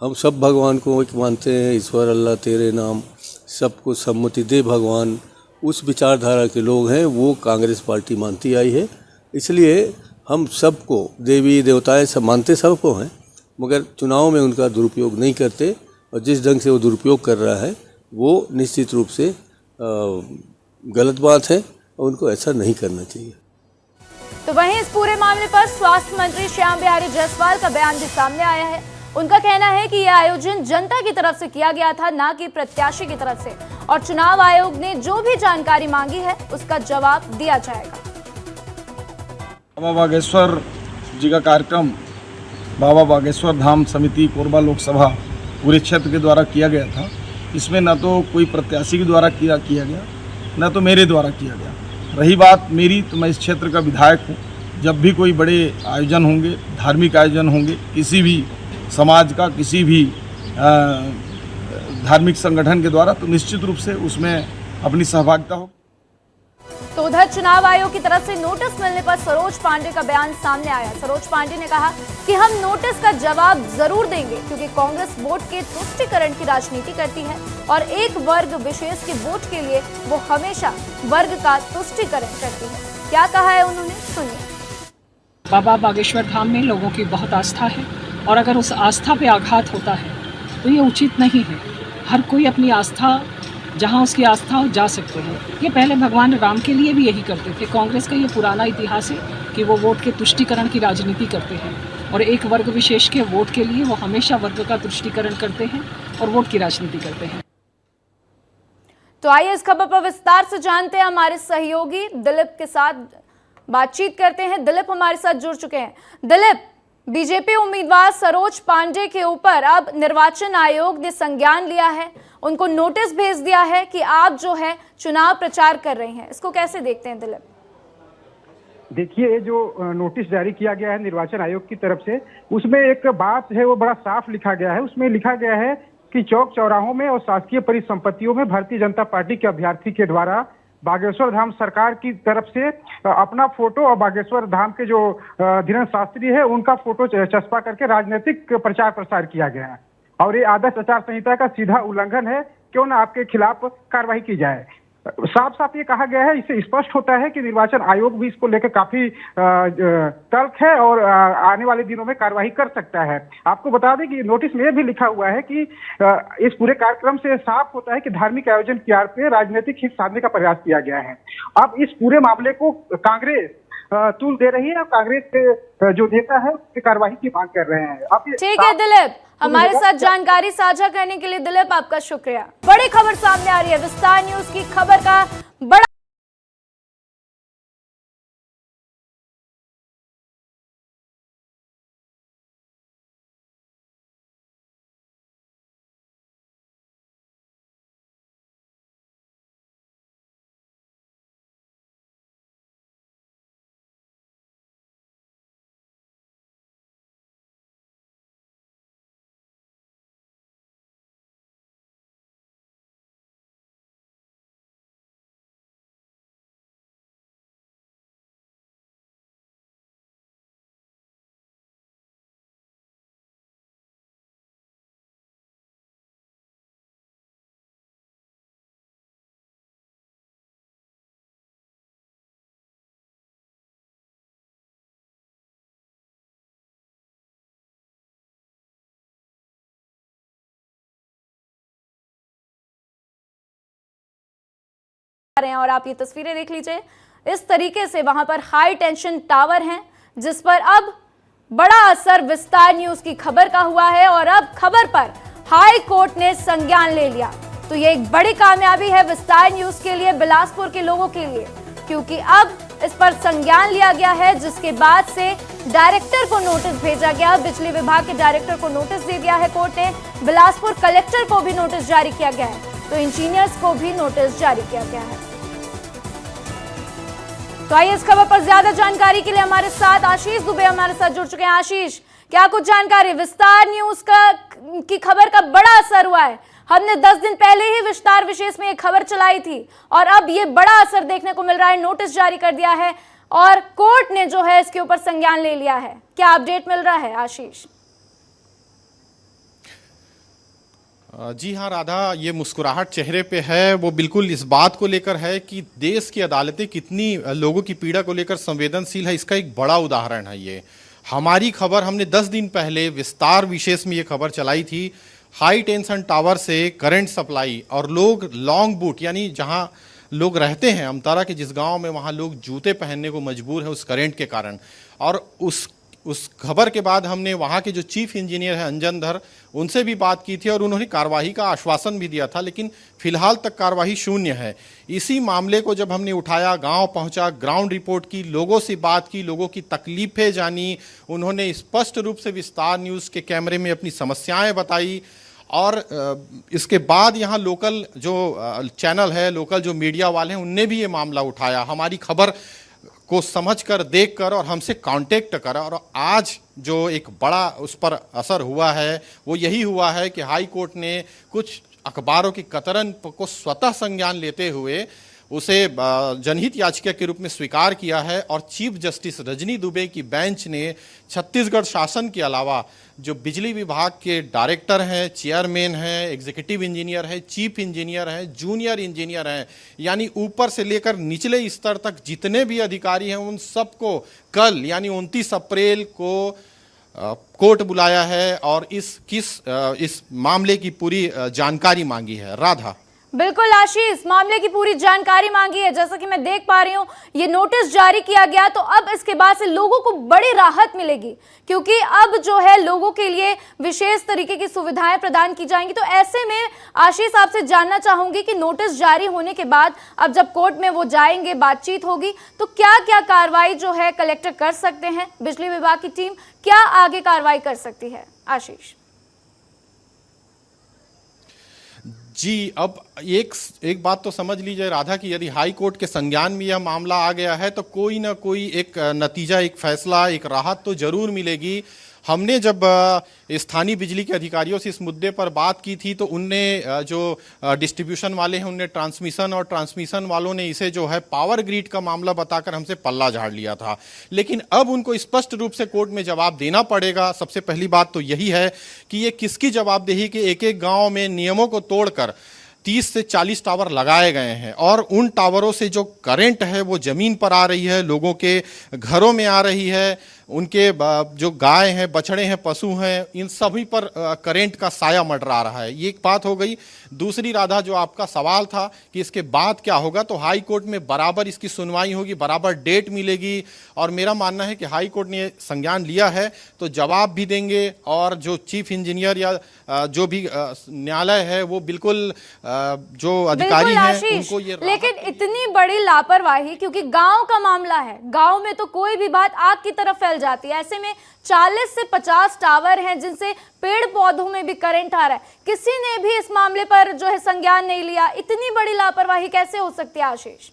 हम सब भगवान को एक मानते हैं, ईश्वर अल्लाह तेरे नाम, सबको सम्मति दे भगवान, उस विचारधारा के लोग हैं, वो कांग्रेस पार्टी मानती आई है। इसलिए हम सबको, देवी देवताएं सब मानते सबको हैं, मगर चुनाव में उनका दुरुपयोग नहीं करते। और जिस ढंग से वो दुरुपयोग कर रहा है वो निश्चित रूप से गलत बात है और उनको ऐसा नहीं करना चाहिए। तो वहीं इस पूरे मामले पर स्वास्थ्य मंत्री श्याम बिहारी जायसवाल का बयान भी सामने आया है। उनका कहना है कि यह आयोजन जनता की तरफ से किया गया था, ना कि प्रत्याशी की तरफ से, और चुनाव आयोग ने जो भी जानकारी मांगी है उसका जवाब दिया जाएगा। बाबा बागेश्वर जी का कार्यक्रम बाबा बागेश्वर धाम समिति कोरबा लोकसभा पूरे क्षेत्र के द्वारा किया गया था। इसमें न तो कोई प्रत्याशी के द्वारा किया गया, न तो मेरे द्वारा किया गया। रही बात मेरी, तो मैं इस क्षेत्र का विधायक हूँ। जब भी कोई बड़े आयोजन होंगे, धार्मिक आयोजन होंगे, किसी भी समाज का, किसी भी धार्मिक संगठन के द्वारा, तो निश्चित रूप से उसमें अपनी सहभागिता हो। तो उधर चुनाव आयोग की तरफ से नोटिस मिलने पर सरोज पांडे का बयान सामने आया। सरोज पांडे ने कहा कि हम नोटिस का जवाब जरूर देंगे, क्योंकि कांग्रेस वोट के तुष्टीकरण की राजनीति करती है और एक वर्ग विशेष के वोट के लिए वो हमेशा वर्ग का तुष्टीकरण करती है। क्या कहा है उन्होंने, सुनिए। बाबा बागेश्वर धाम में लोगों की बहुत आस्था है और अगर उस आस्था पे आघात होता है तो ये उचित नहीं है। हर कोई अपनी आस्था, जहाँ उसकी आस्था हो, जा सकते हैं। ये पहले भगवान राम के लिए भी यही करते थे। कांग्रेस का ये पुराना इतिहास है कि वो वोट के तुष्टीकरण की राजनीति करते हैं और एक वर्ग विशेष के वोट के लिए वो हमेशा वर्ग का तुष्टीकरण करते हैं और वोट की राजनीति करते हैं। तो आइए इस खबर पर विस्तार से जानते हैं, हमारे सहयोगी दिलीप के साथ बातचीत करते हैं। दिलीप हमारे साथ जुड़ चुके हैं। दिलीप, बीजेपी उम्मीदवार सरोज पांडे के ऊपर अब निर्वाचन आयोग ने संज्ञान लिया है, उनको नोटिस भेज दिया है कि आप जो है चुनाव प्रचार कर रहे हैं। इसको कैसे देखते हैं दिलीप? देखिए, ये जो नोटिस जारी किया गया है निर्वाचन आयोग की तरफ से, उसमें एक बात है वो बड़ा साफ लिखा गया है। उसमें लिखा गया है कि चौक चौराहों में और शासकीय परिसंपत्तियों में भारतीय जनता पार्टी के अभ्यर्थी के द्वारा बागेश्वर धाम सरकार की तरफ से अपना फोटो और बागेश्वर धाम के जो धीरेन्द्र शास्त्री है उनका फोटो चस्पा करके राजनीतिक प्रचार प्रसार किया गया है और ये आदर्श आचार संहिता का सीधा उल्लंघन है। क्यों ना आपके खिलाफ कार्रवाई की जाए। साफ साफ ये कहा गया है, इससे स्पष्ट होता है कि निर्वाचन आयोग भी इसको लेकर काफी तल्ख है और आने वाले दिनों में कार्रवाई कर सकता है। आपको बता दें कि नोटिस में यह भी लिखा हुआ है कि इस पूरे कार्यक्रम से साफ होता है कि धार्मिक आयोजन की आड़ पे राजनीतिक हित साधने का प्रयास किया गया है। अब इस पूरे मामले को कांग्रेस तूल दे रही है और कांग्रेस के जो नेता है उसकी कार्रवाई की मांग कर रहे हैं। अब ठीक है दिलीप, हमारे साथ जानकारी साझा करने के लिए दिलीप आपका शुक्रिया। बड़ी खबर सामने आ रही है, विस्तार न्यूज की खबर का बड़ा रहे हैं और आप ये तस्वीरें देख लीजिए। इस तरीके से वहां पर हाई टेंशन टावर हैं जिस पर अब बड़ा असर विस्तार न्यूज की खबर का हुआ है और अब खबर पर हाई कोर्ट ने संज्ञान ले लिया। तो ये एक बड़ी कामयाबी है विस्तार न्यूज के लिए, बिलासपुर के लोगों के लिए, क्योंकि अब इस पर संज्ञान लिया गया है, जिसके बाद से डायरेक्टर को नोटिस भेजा गया। बिजली विभाग के डायरेक्टर को नोटिस दे दिया है कोर्ट ने, बिलासपुर कलेक्टर को भी नोटिस जारी किया गया है, तो इंजीनियर्स को भी नोटिस जारी किया गया है। तो आइए इस खबर पर ज्यादा जानकारी के लिए हमारे साथ आशीष दुबे हमारे साथ जुड़ चुके हैं। आशीष, क्या कुछ जानकारी? विस्तार न्यूज की खबर का बड़ा असर हुआ है। हमने 10 दिन पहले ही विस्तार विशेष में एक खबर चलाई थी और अब ये बड़ा असर देखने को मिल रहा है। नोटिस जारी कर दिया है और कोर्ट ने जो है इसके ऊपर संज्ञान ले लिया है। क्या अपडेट मिल रहा है आशीष? जी हाँ राधा, ये मुस्कुराहट चेहरे पे है वो बिल्कुल इस बात को लेकर है कि देश की अदालतें कितनी लोगों की पीड़ा को लेकर संवेदनशील है, इसका एक बड़ा उदाहरण है। ये हमारी खबर हमने 10 दिन पहले विस्तार विशेष में ये खबर चलाई थी। हाई टेंशन टावर से करंट सप्लाई और लोग लॉन्ग बूट यानी जहाँ लोग रहते हैं अमतारा के जिस गांव में, वहाँ लोग जूते पहनने को मजबूर है उस करंट के कारण। और उस खबर के बाद हमने वहाँ के जो चीफ इंजीनियर है अंजन धर, उनसे भी बात की थी और उन्होंने कार्रवाई का आश्वासन भी दिया था, लेकिन फिलहाल तक कार्रवाई शून्य है। इसी मामले को जब हमने उठाया, गांव पहुंचा, ग्राउंड रिपोर्ट की, लोगों से बात की, लोगों की तकलीफें जानी, उन्होंने स्पष्ट रूप से विस्तार न्यूज़ के कैमरे में अपनी समस्याएं बताई। और इसके बाद यहाँ लोकल जो चैनल है, लोकल जो मीडिया वाले हैं, उनने भी ये मामला उठाया, हमारी खबर को समझकर, देखकर और हमसे कांटेक्ट करा। और आज जो एक बड़ा उस पर असर हुआ है वो यही हुआ है कि हाई कोर्ट ने कुछ अखबारों की कतरन को स्वतः संज्ञान लेते हुए उसे जनहित याचिका के रूप में स्वीकार किया है। और चीफ जस्टिस रजनी दुबे की बेंच ने छत्तीसगढ़ शासन के अलावा जो बिजली विभाग के डायरेक्टर हैं, चेयरमैन हैं, एग्जीक्यूटिव इंजीनियर हैं, चीफ इंजीनियर हैं, जूनियर इंजीनियर हैं, यानी ऊपर से लेकर निचले स्तर तक जितने भी अधिकारी हैं, उन सबको कल यानी 29 अप्रैल को कोर्ट बुलाया है और इस मामले की पूरी जानकारी मांगी है। राधा, बिल्कुल आशीष, मामले की पूरी जानकारी मांगी है। जैसा कि मैं देख पा रही हूं, ये नोटिस जारी किया गया तो अब इसके बाद से लोगों को बड़ी राहत मिलेगी, क्योंकि अब जो है लोगों के लिए विशेष तरीके की सुविधाएं प्रदान की जाएंगी। तो ऐसे में आशीष, आपसे जानना चाहूंगी कि नोटिस जारी होने के बाद अब जब कोर्ट में वो जाएंगे, बातचीत होगी, तो क्या क्या कार्रवाई जो है कलेक्टर कर सकते हैं? बिजली विभाग की टीम क्या आगे कार्रवाई कर सकती है? आशीष जी, अब एक बात तो समझ लीजिए राधा कि यदि हाई कोर्ट के संज्ञान में यह मामला आ गया है तो कोई ना कोई एक नतीजा, एक फैसला, एक राहत तो जरूर मिलेगी। हमने जब स्थानीय बिजली के अधिकारियों से इस मुद्दे पर बात की थी तो उनने जो डिस्ट्रीब्यूशन वाले हैं उनने ट्रांसमिशन, और ट्रांसमिशन वालों ने इसे जो है पावर ग्रिड का मामला बताकर हमसे पल्ला झाड़ लिया था। लेकिन अब उनको स्पष्ट रूप से कोर्ट में जवाब देना पड़ेगा। सबसे पहली बात तो यही है कि ये किसकी जवाबदेही कि एक एक गांव में नियमों को तोड़कर 30 से 40 टावर लगाए गए हैं और उन टावरों से जो करंट है वो जमीन पर आ रही है, लोगों के घरों में आ रही है, उनके जो गाय हैं, बछड़े हैं, पशु हैं, इन सभी पर करंट का साया मंडरा रहा है। ये एक बात हो गई। दूसरी राधा, जो आपका सवाल था कि इसके बाद क्या होगा, तो हाई कोर्ट में बराबर इसकी सुनवाई होगी, बराबर डेट मिलेगी, और मेरा मानना है कि हाई कोर्ट ने संज्ञान लिया है तो जवाब भी देंगे, और जो चीफ इंजीनियर या जो भी न्यायालय है वो बिल्कुल जो अधिकारी हैं उनको ये। लेकिन इतनी बड़ी लापरवाही, क्योंकि गांव का मामला है, गांव में तो कोई भी बात आग की तरफ फैल जाती है। ऐसे में 40 से 50 टावर हैं जिनसे पेड़ पौधों में भी करंट आ रहा है, किसी ने भी इस मामले पर जो है संज्ञान नहीं लिया। इतनी बड़ी लापरवाही कैसे हो सकती है आशीष?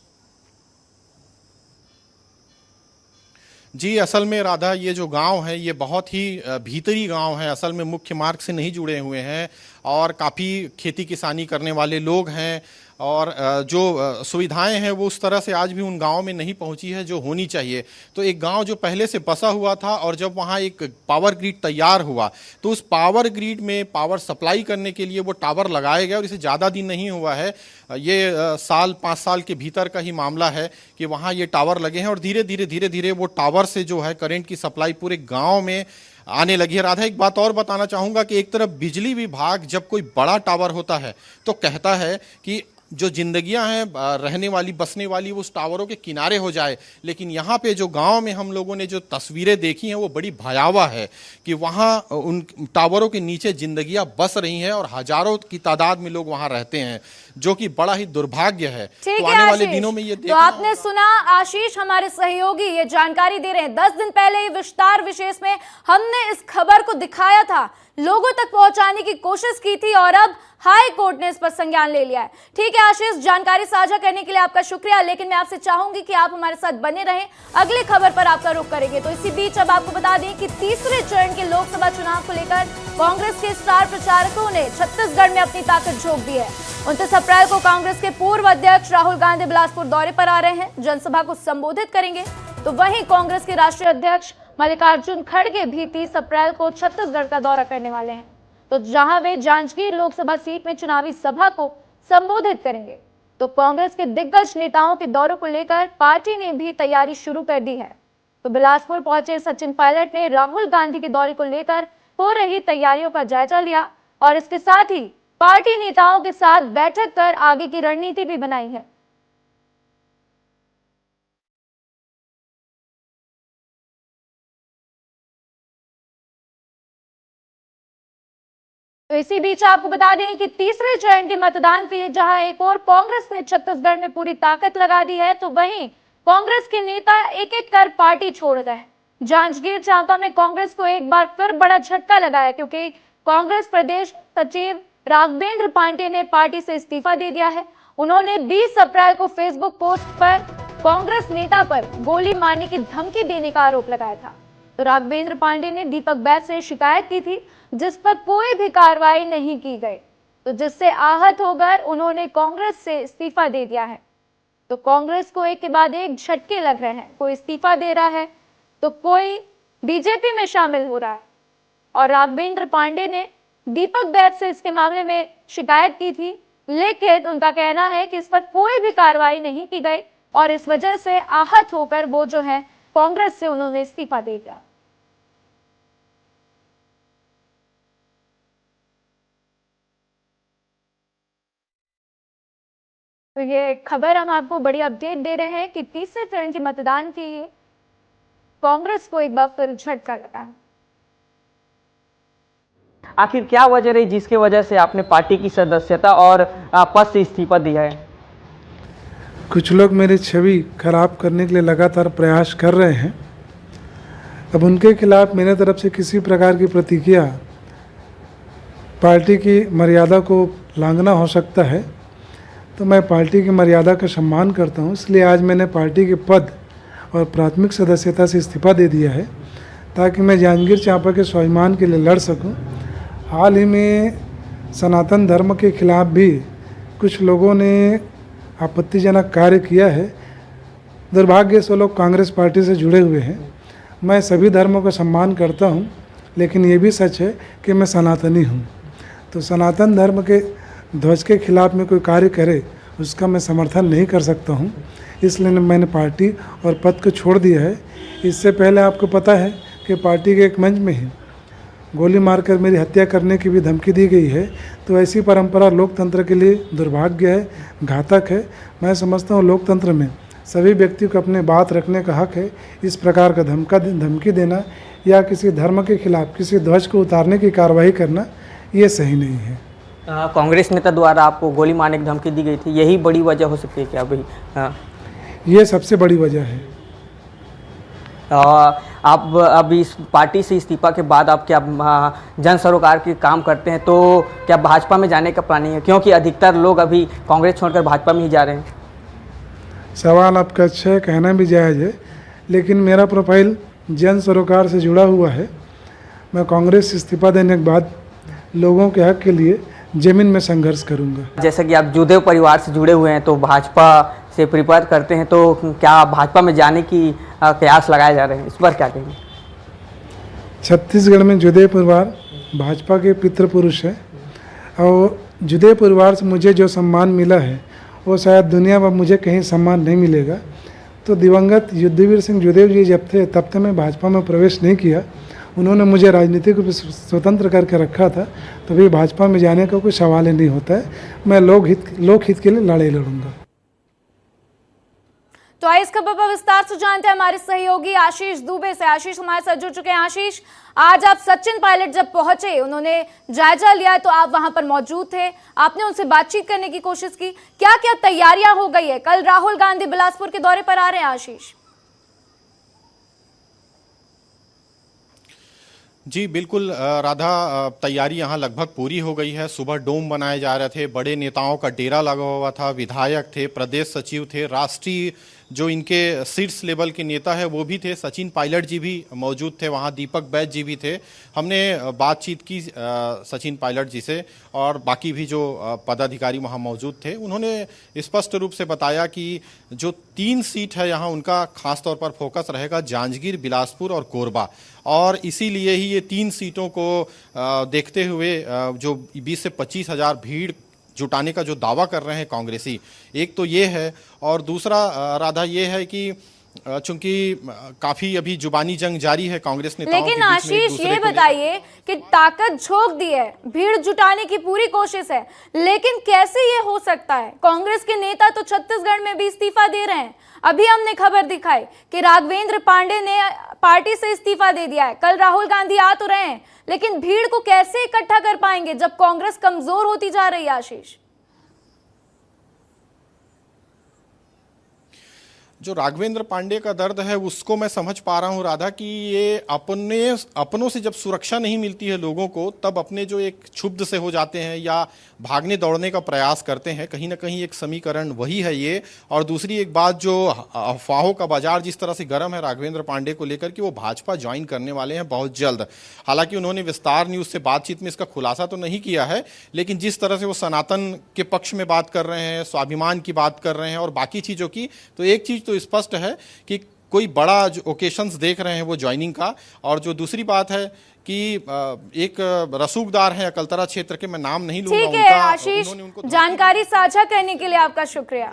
जी, असल में राधा, ये जो गांव है ये बहुत ही भीतरी गांव है, असल में मुख्य मार्ग से नहीं जुड़े हुए हैं, और काफ़ी खेती किसानी करने वाले लोग हैं, और जो सुविधाएं हैं वो उस तरह से आज भी उन गाँव में नहीं पहुंची है जो होनी चाहिए। तो एक गांव जो पहले से बसा हुआ था, और जब वहां एक पावर ग्रिड तैयार हुआ तो उस पावर ग्रिड में पावर सप्लाई करने के लिए वो टावर लगाए गए, और इसे ज़्यादा दिन नहीं हुआ है, ये 5 साल के भीतर का ही मामला है कि वहाँ ये टावर लगे हैं, और धीरे धीरे वो टावर से जो है करंट की सप्लाई पूरे गाँव में आने लगी है। राधा, एक बात और बताना चाहूँगा कि एक तरफ बिजली विभाग जब कोई बड़ा टावर होता है तो कहता है कि जो जिंदगियां हैं रहने वाली, बसने वाली, वो उस टावरों के किनारे हो जाए, लेकिन यहाँ पे जो गांव में हम लोगों ने जो तस्वीरें देखी हैं वो बड़ी भयावह है कि वहाँ उन टावरों के नीचे जिंदगियां बस रही हैं और हजारों की तादाद में लोग वहाँ रहते हैं, जो कि बड़ा ही दुर्भाग्य है। तो आने वाले दिनों में ये तो आपने सुना, आशीष हमारे सहयोगी ये जानकारी दे रहे हैं। 10 दिन पहले ही विस्तार विशेष में हमने इस खबर को दिखाया था, लोगों तक पहुंचाने की कोशिश की थी, और अब हाई कोर्ट ने इस पर संज्ञान ले लिया है। ठीक है आशीष, जानकारी साझा करने के लिए आपका शुक्रिया, लेकिन मैं आपसे चाहूंगी कि आप हमारे साथ बने रहें, अगली खबर पर आपका रुख करेंगे। तो इसी बीच अब आपको बता दें कि तीसरे चरण के लोकसभा चुनाव को लेकर कांग्रेस के स्टार प्रचारकों ने छत्तीसगढ़ में अपनी ताकत झोंक दी है। 29 अप्रैल को कांग्रेस के पूर्व अध्यक्ष राहुल गांधी बिलासपुर दौरे पर आ रहे हैं, जनसभा को संबोधित करेंगे। तो वहीं कांग्रेस के राष्ट्रीय अध्यक्ष मल्लिकार्जुन खड़गे भी 30 अप्रैल को छत्तीसगढ़ का दौरा करने वाले हैं, तो जहां वे जांजगीर लोकसभा सीट में चुनावी सभा को संबोधित करेंगे। तो कांग्रेस के दिग्गज नेताओं के दौरे को लेकर पार्टी ने भी तैयारी शुरू कर दी है। तो बिलासपुर पहुंचे सचिन पायलट ने राहुल गांधी के दौरे को लेकर हो रही तैयारियों का जायजा लिया, और इसके साथ ही पार्टी नेताओं के साथ बैठक कर आगे की रणनीति भी बनाई है। तो इसी बीच आपको बता दें कि तीसरे चरण के मतदान पे जहां एक और कांग्रेस ने छत्तीसगढ़ में पूरी ताकत लगा दी है, तो वहीं कांग्रेस के नेता एक एक कर पार्टी छोड़ रहे हैं। जांजगीर चांपा में कांग्रेस को एक बार फिर बड़ा झटका लगा है, क्योंकि कांग्रेस प्रदेश सचिव राघवेंद्र पांडे ने पार्टी से इस्तीफा दे दिया है। उन्होंने 20 अप्रैल को फेसबुक पोस्ट पर कांग्रेस नेता पर गोली मारने की धमकी देने का आरोप लगाया था। तो राघवेंद्र पांडे ने दीपक बैद से शिकायत की थी, जिस पर कोई भी कार्रवाई नहीं की गई, तो जिससे आहत होकर उन्होंने कांग्रेस से इस्तीफा दे दिया है। तो कांग्रेस को एक के बाद एक झटके लग रहे हैं, कोई इस्तीफा दे रहा है तो कोई बीजेपी में शामिल हो रहा है। और राघवेंद्र पांडे ने दीपक बैद से इसके मामले में शिकायत की थी, लेकिन उनका कहना है कि इस पर कोई भी कार्रवाई नहीं की गई, और इस वजह से आहत होकर वो जो है कांग्रेस से उन्होंने इस्तीफा दे दिया। ये खबर हम आपको बड़ी अपडेट दे रहे हैं कि तीसरे चरण के मतदान के लिए कांग्रेस को एक बार फिर झटका लगा है। आखिर क्या वजह रही जिसकी वजह से आपने पार्टी की सदस्यता और पद से इस्तीफा दिया है? कुछ लोग मेरी छवि खराब करने के लिए लगातार प्रयास कर रहे हैं। अब उनके खिलाफ मेरे तरफ से किसी प्रकार की प्रतिक्रिया पार्टी की मर्यादा को लांघना हो सकता है, तो मैं पार्टी की मर्यादा का सम्मान करता हूं। इसलिए आज मैंने पार्टी के पद और प्राथमिक सदस्यता से इस्तीफा दे दिया है ताकि मैं जांजगीर चांपा के स्वाभिमान के लिए लड़ सकूं। हाल ही में सनातन धर्म के खिलाफ भी कुछ लोगों ने आपत्तिजनक कार्य किया है। दुर्भाग्य से लोग कांग्रेस पार्टी से जुड़े हुए हैं। मैं सभी धर्मों का सम्मान करता हूं, लेकिन ये भी सच है कि मैं सनातनी हूं। तो सनातन धर्म के ध्वज के खिलाफ में कोई कार्य करे उसका मैं समर्थन नहीं कर सकता हूं। इसलिए मैंने पार्टी और पद को छोड़ दिया है। इससे पहले आपको पता है कि पार्टी के एक मंच में ही गोली मारकर मेरी हत्या करने की भी धमकी दी गई है। तो ऐसी परंपरा लोकतंत्र के लिए दुर्भाग्य है, घातक है। मैं समझता हूँ लोकतंत्र में सभी व्यक्तियों को अपने बात रखने का हक है। इस प्रकार का धमकी देना या किसी धर्म के खिलाफ किसी ध्वज को उतारने की कार्रवाई करना ये सही नहीं है। कांग्रेस नेता द्वारा आपको गोली मारने की धमकी दी गई थी, यही बड़ी वजह हो सकती है क्या भाई? ये सबसे बड़ी वजह है। आप अब इस पार्टी से इस्तीफा के बाद आप क्या जन सरोकार के काम करते हैं, तो क्या भाजपा में जाने का प्लानिंग है? क्योंकि अधिकतर लोग अभी कांग्रेस छोड़कर भाजपा में ही जा रहे हैं। सवाल आपका अच्छा है, कहना भी जायज़ है, लेकिन मेरा प्रोफाइल जन सरोकार से जुड़ा हुआ है। मैं कांग्रेस से इस्तीफा देने के बाद लोगों के हक के लिए जमीन में संघर्ष करूंगा। जैसे कि आप जुदेव परिवार से जुड़े हुए हैं तो भाजपा से प्रिपेयर करते हैं, तो क्या भाजपा में जाने की कयास लगाए जा रहे हैं, इस पर क्या कहेंगे? छत्तीसगढ़ में जुदेव परिवार भाजपा के पितृ पुरुष है और जुदेव परिवार से मुझे जो सम्मान मिला है वो शायद दुनिया में मुझे कहीं सम्मान नहीं मिलेगा। तो दिवंगत युद्धवीर सिंह जुदेव जी जब थे तब तक मैं भाजपा में प्रवेश नहीं किया। उन्होंने मुझे राजनीति को स्वतंत्र करके रखा था, तो भी भाजपा में जाने का कोई सवाल ही नहीं होता है। मैं लोकहित के लिए लड़ाई लड़ूंगा। तो आइए इस खबर पर विस्तार से जानते हैं हमारे सहयोगी आशीष दुबे से। आशीष हमारे साथ जुड़ चुके हैं। आशीष, आज आप सचिन पायलट जब पहुंचे, उन्होंने जायजा लिया तो आप वहां पर मौजूद थे, आपने उनसे बातचीत करने की कोशिश की। क्या क्या तैयारियां हो गई है? कल राहुल गांधी बिलासपुर के दौरे पर आ रहे हैं आशीष। जी बिल्कुल राधा, तैयारी यहाँ लगभग पूरी हो गई है। सुबह डोम बनाए जा रहे थे, बड़े नेताओं का डेरा लगा हुआ था, विधायक थे, प्रदेश सचिव थे, राष्ट्रीय जो इनके शीर्ष लेवल के नेता है वो भी थे, सचिन पायलट जी भी मौजूद थे वहाँ, दीपक बैज जी भी थे। हमने बातचीत की सचिन पायलट जी से और बाकी भी जो पदाधिकारी वहाँ मौजूद थे। उन्होंने स्पष्ट रूप से बताया कि जो 3 सीट है यहाँ उनका खास तौर पर फोकस रहेगा जांजगीर, बिलासपुर और कोरबा, और इसीलिए ही ये 3 सीटों को देखते हुए जो 20 से 25 हज़ार भीड़ जुटाने का जो दावा कर रहे हैं कांग्रेसी, एक तो ये है, और दूसरा राधा ये है कि चूंकि काफी अभी जुबानी जंग जारी है कांग्रेस नेताओं के बीच में। लेकिन आशीष ये बताइए कि ताकत झोंक दी है, भीड़ जुटाने की पूरी कोशिश है, लेकिन कैसे ये हो सकता है? कांग्रेस के नेता तो छत्तीसगढ़ में भी इस्तीफा दे रहे हैं। अभी हमने खबर दिखाई कि राघवेंद्र पांडे ने पार्टी से इस्तीफा दे दिया है। कल राहुल गांधी आ तो रहे हैं, लेकिन भीड़ को कैसे इकट्ठा कर पाएंगे जब कांग्रेस कमजोर होती जा रही है आशीष? जो राघवेंद्र पांडे का दर्द है उसको मैं समझ पा रहा हूं राधा, कि ये अपनों से जब सुरक्षा नहीं मिलती है लोगों को, तब अपने जो एक क्षुब्ध से हो जाते हैं या भागने दौड़ने का प्रयास करते हैं। कहीं ना कहीं एक समीकरण वही है ये। और दूसरी एक बात, जो अफवाहों का बाजार जिस तरह से गर्म है राघवेंद्र पांडे को लेकर कि वो भाजपा ज्वाइन करने वाले हैं बहुत जल्द। हालांकि उन्होंने विस्तार न्यूज से बातचीत में इसका खुलासा तो नहीं किया है, लेकिन जिस तरह से वो सनातन के पक्ष में बात कर रहे हैं, स्वाभिमान की बात कर रहे हैं और बाकी चीज़ों की, तो एक चीज़ तो स्पष्ट है कि कोई बड़ा जो ओकेशंस देख रहे हैं वो ज्वाइनिंग का। और जो दूसरी बात है कि एक रसूखदार है अकलतरा क्षेत्र के, मैं नाम नहीं लूंगा। ठीक है आशीष, जानकारी साझा करने के लिए आपका शुक्रिया।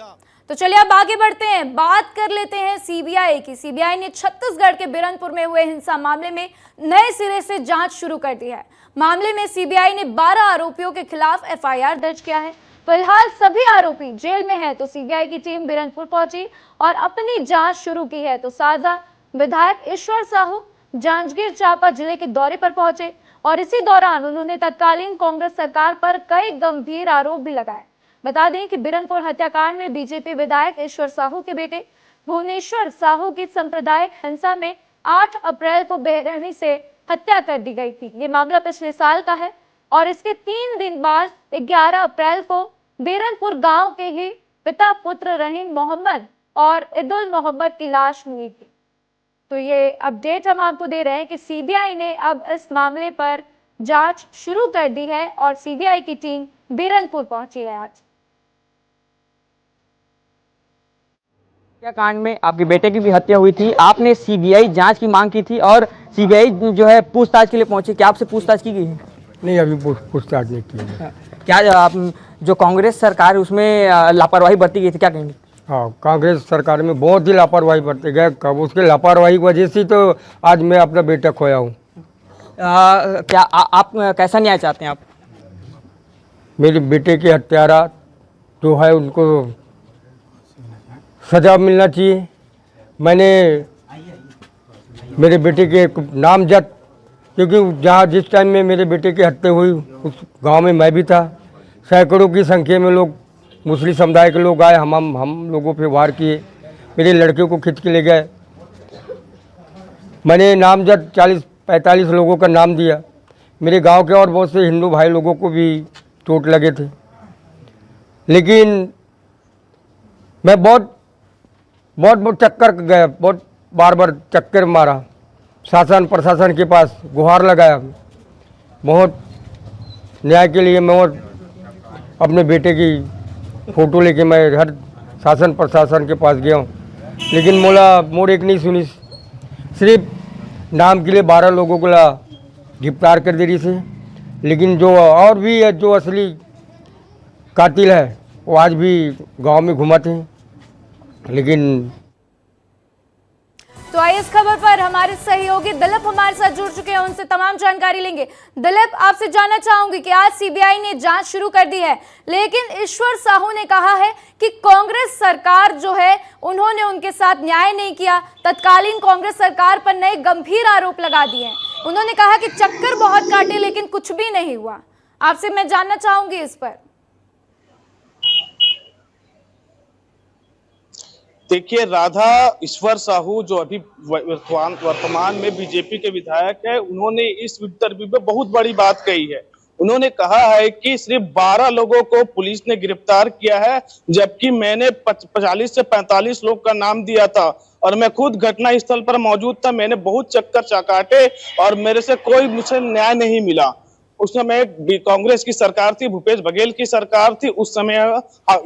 तो चलिए अब आगे बढ़ते हैं, बात कर लेते हैं सीबीआई की। सीबीआई ने छत्तीसगढ़ के बिरनपुर में हुए हिंसा मामले में नए सिरे से जांच शुरू कर दी है। मामले में सीबीआई ने 12 आरोपियों के खिलाफ एफआईआर दर्ज किया है। फिलहाल सभी आरोपी जेल में हैं, तो सीबीआई की टीम बिरनपुर पहुंची और अपनी जांच शुरू की है। तो साजा विधायक ईश्वर साहू जांजगीर चांपा जिले के दौरे पर पहुंचे और इसी दौरान उन्होंने तत्कालीन कांग्रेस सरकार पर कई गंभीर आरोप भी लगाए। बता दें कि बिरनपुर हत्याकांड में बीजेपी विधायक ईश्वर साहू के बेटे भुवनेश्वर साहू की सांप्रदायिक हिंसा में 8 अप्रैल को बेरहमी से हत्या कर दी गई थी। ये मामला पिछले साल का है और इसके 3 दिन बाद 11 अप्रैल को बिरनपुर गांव के ही पिता पुत्र रहीम मोहम्मद और इदुल मोहम्मद की लाश मिली थी। तो ये अपडेट हम आपको दे रहे हैं कि सीबीआई ने अब इस मामले पर जांच शुरू कर दी है और सीबीआई की टीम बिरनपुर पहुंची है। आज कांड में आपके बेटे की भी हत्या हुई थी, आपने सीबीआई जांच की मांग की थी और सीबीआई जो है पूछताछ के लिए पहुंची। क्या आपसे पूछताछ की गई है? नहीं, अभी पूछताछ नहीं की है। क्या आप जो कांग्रेस सरकार है उसमें लापरवाही बरती गई थी, क्या कहेंगे? हाँ, कांग्रेस सरकार में बहुत ही लापरवाही बरते गए। कब उसके लापरवाही की वजह से तो आज मैं अपना बेटा खोया हूँ। क्या आप कैसा न्याय चाहते हैं आप? मेरे बेटे के हत्यारा जो है उनको सजा मिलना चाहिए। मैंने मेरे बेटे के नामजद, क्योंकि जहाँ जिस टाइम में मेरे बेटे की हत्या हुई उस गांव में मैं भी था। सैकड़ों की संख्या में लोग, मुस्लिम समुदाय के लोग आए, हम लोगों पे वार किए, मेरे लड़के को खींच के ले गए। मैंने नामजद 40-45 लोगों का नाम दिया। मेरे गांव के और बहुत से हिंदू भाई लोगों को भी चोट लगे थे, लेकिन मैं बहुत चक्कर गया, बहुत बार चक्कर मारा, शासन प्रशासन के पास गुहार लगाया, बहुत न्याय के लिए। मैं और अपने बेटे की फ़ोटो लेके मैं हर शासन प्रशासन के पास गया हूँ, लेकिन मोर एक नहीं सुनी। सिर्फ नाम के लिए 12 लोगों को गिरफ्तार कर दे रही थी, लेकिन जो और भी है, जो असली कातिल है वो आज भी गांव में घुमाते हैं। लेकिन तो आइए इस खबर पर हमारे सहयोगी दिलीप हमारे साथ जुड़ चुके हैं, उनसे तमाम जानकारी लेंगे। दिलीप, आपसे जानना चाहूंगी कि आज सीबीआई ने जांच शुरू कर दी है, लेकिन ईश्वर साहू ने कहा है कि कांग्रेस सरकार जो है उन्होंने उनके साथ न्याय नहीं किया, तत्कालीन कांग्रेस सरकार पर नए गंभीर आरोप लगा दिए हैं। उन्होंने कहा कि चक्कर बहुत काटे लेकिन कुछ भी नहीं हुआ। आपसे मैं जानना चाहूंगी इस पर। देखिए, राधा ईश्वर साहू जो अभी वर्तमान में बीजेपी के विधायक है, उन्होंने इस इंटरव्यू में बहुत बड़ी बात कही है। उन्होंने कहा है कि सिर्फ 12 लोगों को पुलिस ने गिरफ्तार किया है, जबकि मैंने 40 से 45 लोग का नाम दिया था और मैं खुद घटना स्थल पर मौजूद था। मैंने बहुत चक्कर काटे और मेरे से मुझे न्याय नहीं मिला। उस समय कांग्रेस की सरकार थी, भूपेश बघेल की सरकार थी, उस समय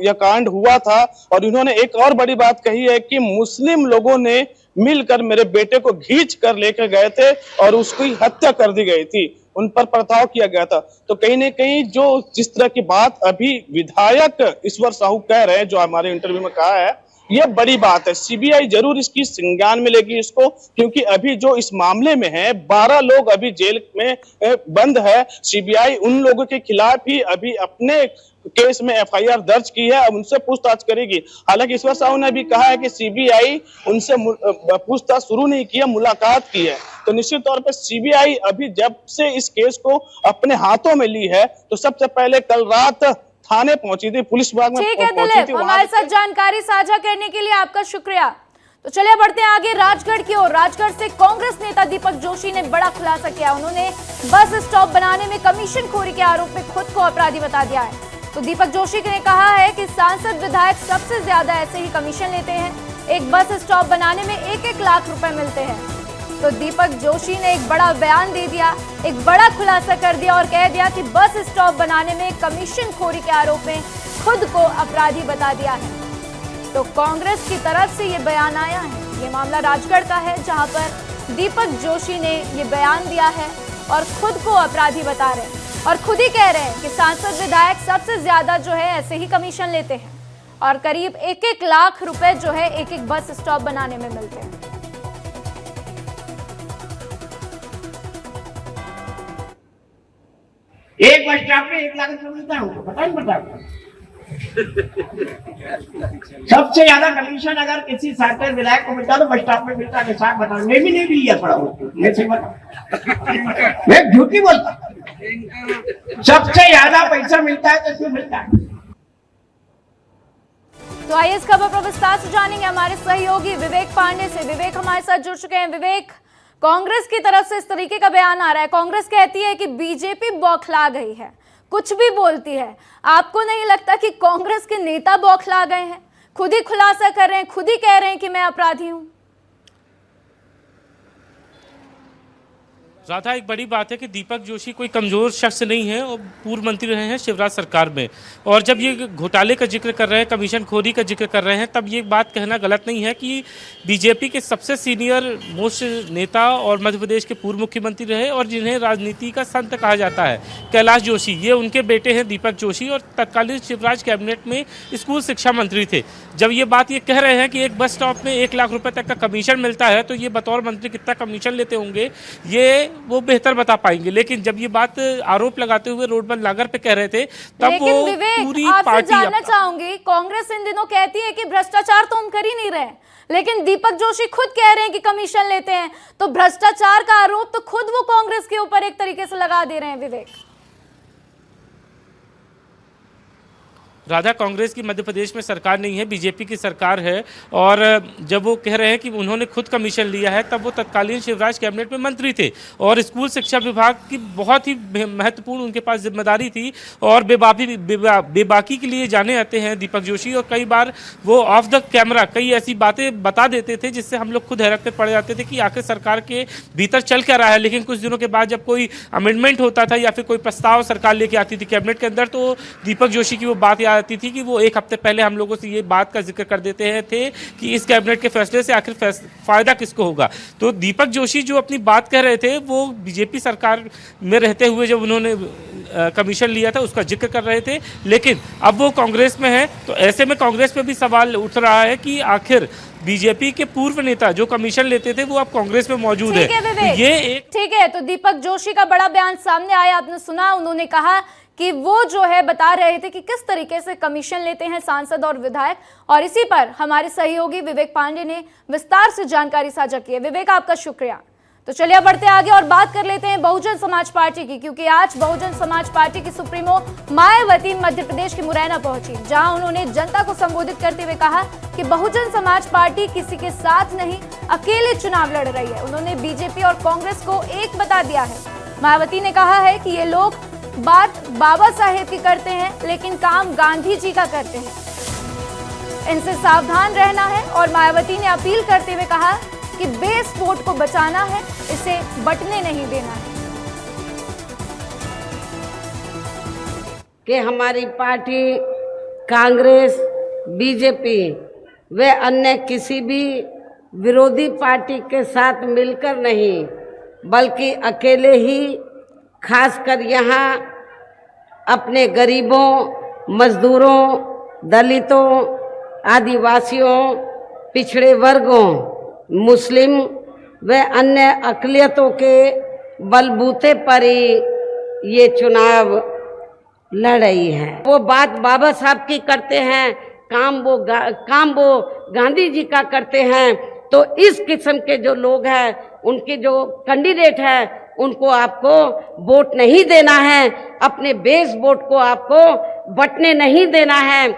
यह कांड हुआ था। और इन्होंने एक और बड़ी बात कही है कि मुस्लिम लोगों ने मिलकर मेरे बेटे को खींच कर लेकर गए थे और उसकी हत्या कर दी गई थी, उन पर पथराव किया गया था। तो कहीं न कहीं जो जिस तरह की बात अभी विधायक ईश्वर साहू कह रहे हैं, जो हमारे इंटरव्यू में कहा है, ये बड़ी बात है। सीबीआई जरूर इसकी संज्ञान में लेगी इसको, क्योंकि अभी जो इस मामले में है 12 लोग अभी जेल में बंद है। सीबीआई उन लोगों के खिलाफ ही अभी अपने केस में एफआईआर दर्ज की है, अब उनसे पूछताछ करेगी। हालांकि ईश्वर साहू ने भी कहा है कि सीबीआई उनसे पूछताछ शुरू नहीं की है, मुलाकात की है। तो निश्चित तौर पर सीबीआई अभी जब से इस केस को अपने हाथों में ली है, तो सबसे पहले कल रात थाने पहुंची थी, पुलिस विभाग में पहुंची थी। हमारे साथ जानकारी साझा करने के लिए आपका शुक्रिया। तो चलिए बढ़ते हैं आगे राजगढ़ की ओर। राजगढ़ से कांग्रेस नेता दीपक जोशी ने बड़ा खुलासा किया। उन्होंने बस स्टॉप बनाने में कमीशनखोरी के आरोप में खुद को अपराधी बता दिया है। तो दीपक जोशी ने कहा है कि सांसद विधायक सबसे ज्यादा ऐसे ही कमीशन लेते हैं। एक बस स्टॉप बनाने में 1-1 लाख रुपए मिलते हैं। तो दीपक जोशी ने एक बड़ा बयान दे दिया, एक बड़ा खुलासा कर दिया और कह दिया कि बस स्टॉप बनाने में कमीशनखोरी के आरोप में खुद को अपराधी बता दिया है। तो कांग्रेस की तरफ से ये बयान आया है। ये मामला राजगढ़ का है, जहां पर दीपक जोशी ने ये बयान दिया है और खुद को अपराधी बता रहे हैं और खुद ही कह रहे हैं कि सांसद विधायक सबसे ज्यादा जो है ऐसे ही कमीशन लेते हैं और करीब 1-1 लाख रुपए जो है एक-एक बस स्टॉप बनाने में मिलते हैं। एक बस स्टॉप में 1 लाख रुपए मिलता है, पता नहीं पता। सबसे ज्यादा कमीशन अगर किसी सॉफ्टवेयर विधायक को मिलता तो बस स्टॉप में मिलता, निशान बताओ। मैं भी नहीं लिया थोड़ा मैं झूठी बोलता। सबसे ज्यादा पैसा मिलता है तो क्यों मिलता है? तो आइए इस खबर पर विस्तार से जानेंगे हमारे सहयोगी विवेक पांडे से। विवेक हमारे साथ जुड़ चुके हैं। विवेक, कांग्रेस की तरफ से इस तरीके का बयान आ रहा है, कांग्रेस कहती है कि बीजेपी बौखला गई है, कुछ भी बोलती है। आपको नहीं लगता कि कांग्रेस के नेता बौखला गए हैं, खुद ही खुलासा कर रहे हैं, खुद ही कह रहे हैं कि मैं अपराधी हूं? राधा, एक बड़ी बात है कि दीपक जोशी कोई कमज़ोर शख्स नहीं है और पूर्व मंत्री रहे हैं शिवराज सरकार में। और जब ये घोटाले का जिक्र कर रहे हैं, कमीशन खोरी का जिक्र कर रहे हैं, तब ये बात कहना गलत नहीं है कि बीजेपी के सबसे सीनियर मोस्ट नेता और मध्य प्रदेश के पूर्व मुख्यमंत्री रहे और जिन्हें राजनीति का संत कहा जाता है, कैलाश जोशी, ये उनके बेटे हैं दीपक जोशी, और तत्कालीन शिवराज कैबिनेट में स्कूल शिक्षा मंत्री थे। जब ये बात ये कह रहे हैं कि एक बस स्टॉप में 1 लाख रुपए तक का कमीशन मिलता है, तो ये बतौर मंत्री कितना कमीशन लेते होंगे ये वो बेहतर बता पाएंगे। लेकिन जब ये बात आरोप लगाते हुए रोड बंद लागर पे कह रहे थे, तब वो पूरी पार्टी जानना चाहूंगी, कांग्रेस इन दिनों कहती है कि भ्रष्टाचार तो हम कर ही नहीं रहे, लेकिन दीपक जोशी खुद कह रहे हैं कि कमीशन लेते हैं, तो भ्रष्टाचार का आरोप तो खुद वो कांग्रेस के ऊपर एक तरीके से लगा दे रहे हैं। विवेक, राधा, कांग्रेस की मध्य प्रदेश में सरकार नहीं है, बीजेपी की सरकार है। और जब वो कह रहे हैं कि उन्होंने खुद कमीशन लिया है, तब वो तत्कालीन शिवराज कैबिनेट में मंत्री थे और स्कूल शिक्षा विभाग की बहुत ही महत्वपूर्ण उनके पास जिम्मेदारी थी और बेबाकी के लिए जाने आते हैं दीपक जोशी। और कई बार वो ऑफ द कैमरा कई ऐसी बातें बता देते थे जिससे हम लोग खुद हैरत में पड़ जाते थे कि आखिर सरकार के भीतर चल क्या रहा है। लेकिन कुछ दिनों के बाद जब कोई अमेंडमेंट होता था या फिर कोई प्रस्ताव सरकार लेके आती थी कैबिनेट के अंदर, तो दीपक जोशी की वो बात आती थी कि वो 1 हफ्ते पहले हम लोगों से ये बात का जिक्र कर देते थे कि इस कैबिनेट के फैसले से आखिर फायदा किसको होगा। तो दीपक जोशी जो अपनी बात कह रहे थे, वो बीजेपी सरकार में रहते हुए जब उन्होंने कमीशन लिया था उसका जिक्र कर रहे थे, लेकिन अब वो कांग्रेस में है, तो ऐसे में कांग्रेस पे भी सवाल उठ रहा है कि आखिर बीजेपी के पूर्व नेता जो कमीशन लेते थे वो अब कांग्रेस में मौजूद है। ये एक ठीक है, तो दीपक जोशी का बड़ा बयान सामने आया, आपने सुना, उन्होंने कहा कि वो जो है बता रहे थे कि किस तरीके से कमीशन लेते हैं सांसद और विधायक, और इसी पर हमारे सहयोगी विवेक पांडे ने विस्तार से जानकारी साझा की है। विवेक, आपका शुक्रिया। तो चलिए बढ़ते आगे और बात कर लेते हैं बहुजन समाज पार्टी की, क्योंकि आज बहुजन समाज पार्टी की सुप्रीमो मायावती मध्य प्रदेश के मुरैना पहुंची, जहां उन्होंने जनता को संबोधित करते हुए कहा कि बहुजन समाज पार्टी किसी के साथ नहीं, अकेले चुनाव लड़ रही है। उन्होंने बीजेपी और कांग्रेस को एक बता दिया है। मायावती ने कहा है कि ये लोग बात बाबा साहेब की करते हैं, लेकिन काम गांधी जी का करते हैं, इनसे सावधान रहना है। और मायावती ने अपील करते हुए कहा कि बेस वोट को बचाना है, इसे बंटने नहीं देना है। कि हमारी पार्टी कांग्रेस, बीजेपी व अन्य किसी भी विरोधी पार्टी के साथ मिलकर नहीं, बल्कि अकेले ही, खासकर यहाँ अपने गरीबों, मजदूरों, दलितों, आदिवासियों, पिछड़े वर्गों, मुस्लिम व अन्य अक़लियतों के बलबूते पर ही ये चुनाव लड़ रही है। वो बात बाबा साहब की करते हैं, काम वो गांधी जी का करते हैं। तो इस किस्म के जो लोग हैं, उनके जो कैंडिडेट है, उनको आपको वोट नहीं देना है, अपने बेस वोट को आपको बंटने नहीं देना है।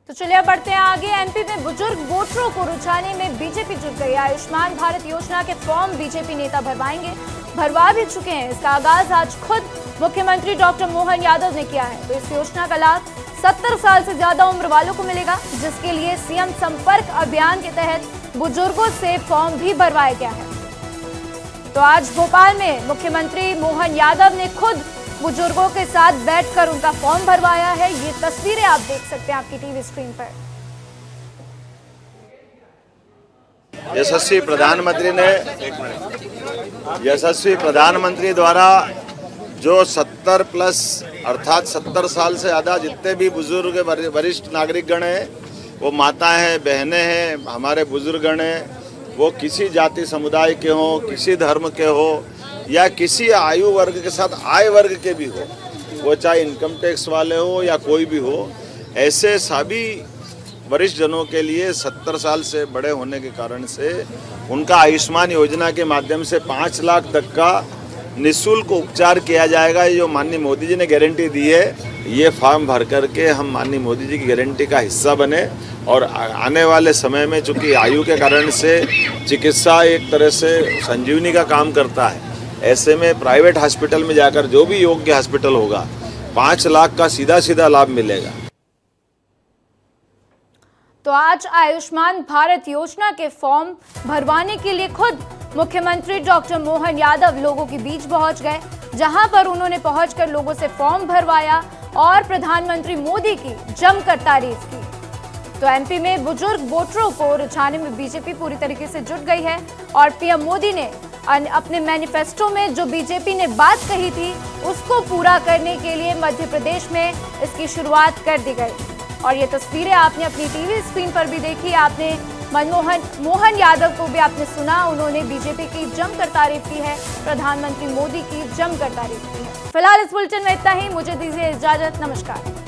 तो चलिए बढ़ते हैं आगे। एमपी में बुजुर्ग वोटरों को रुझाने में बीजेपी जुट गई। आयुष्मान भारत योजना के फॉर्म बीजेपी नेता भरवा भी चुके हैं। इसका आगाज आज खुद मुख्यमंत्री डॉक्टर मोहन यादव ने किया है। तो इस योजना का लाभ 70 साल से ज्यादा उम्र वालों को मिलेगा, जिसके लिए सीएम संपर्क अभियान के तहत बुजुर्गों से फॉर्म भी भरवाया गया है। तो आज भोपाल में मुख्यमंत्री मोहन यादव ने खुद बुजुर्गों के साथ बैठकर उनका फॉर्म भरवाया है। ये तस्वीरें आप देख सकते हैं आपकी टीवी स्क्रीन पर। यशस्वी प्रधानमंत्री द्वारा जो 70 प्लस अर्थात 70 साल से ज़्यादा जितने भी बुजुर्ग वरिष्ठ नागरिकगण हैं, वो माताएं हैं, बहनें हैं, हमारे बुजुर्गगण हैं, वो किसी जाति समुदाय के हों, किसी धर्म के हो या किसी आयु वर्ग के साथ आय वर्ग के भी हो, वो चाहे इनकम टैक्स वाले हो या कोई भी हो, ऐसे सभी वरिष्ठ जनों के लिए 70 साल से बड़े होने के कारण से उनका आयुष्मान योजना के माध्यम से 5 लाख तक का निःशुल्क उपचार किया जाएगा। ये जो माननीय मोदी जी ने गारंटी दी है, ये फॉर्म भर करके हम माननीय मोदी जी की गारंटी का हिस्सा बने और आने वाले समय में चूंकि आयु के कारण से चिकित्सा एक तरह से संजीवनी का काम करता है, ऐसे में प्राइवेट हॉस्पिटल में जाकर जो भी योग्य हॉस्पिटल होगा 5 लाख का सीधा सीधा लाभ मिलेगा। तो आज आयुष्मान भारत योजना के फॉर्म भरवाने के लिए खुद मुख्यमंत्री डॉक्टर मोहन यादव लोगों के बीच पहुंच गए, जहां पर उन्होंने पहुंचकर लोगों से फॉर्म भरवाया और प्रधानमंत्री मोदी की जमकर तारीफ की। तो एमपी में बुजुर्ग वोटरों को रिझाने में बीजेपी पूरी तरीके से जुट गई है और पीएम मोदी ने अपने मैनिफेस्टो में जो बीजेपी ने बात कही थी उसको पूरा करने के लिए मध्य प्रदेश में इसकी शुरुआत कर दी गई। और ये तस्वीरें आपने अपनी टीवी स्क्रीन पर भी देखी, आपने मोहन यादव को भी आपने सुना, उन्होंने बीजेपी की जमकर तारीफ की है, प्रधानमंत्री मोदी की जमकर तारीफ की है। फिलहाल इस बुलेटिन में इतना ही, मुझे दीजिए इजाजत, नमस्कार।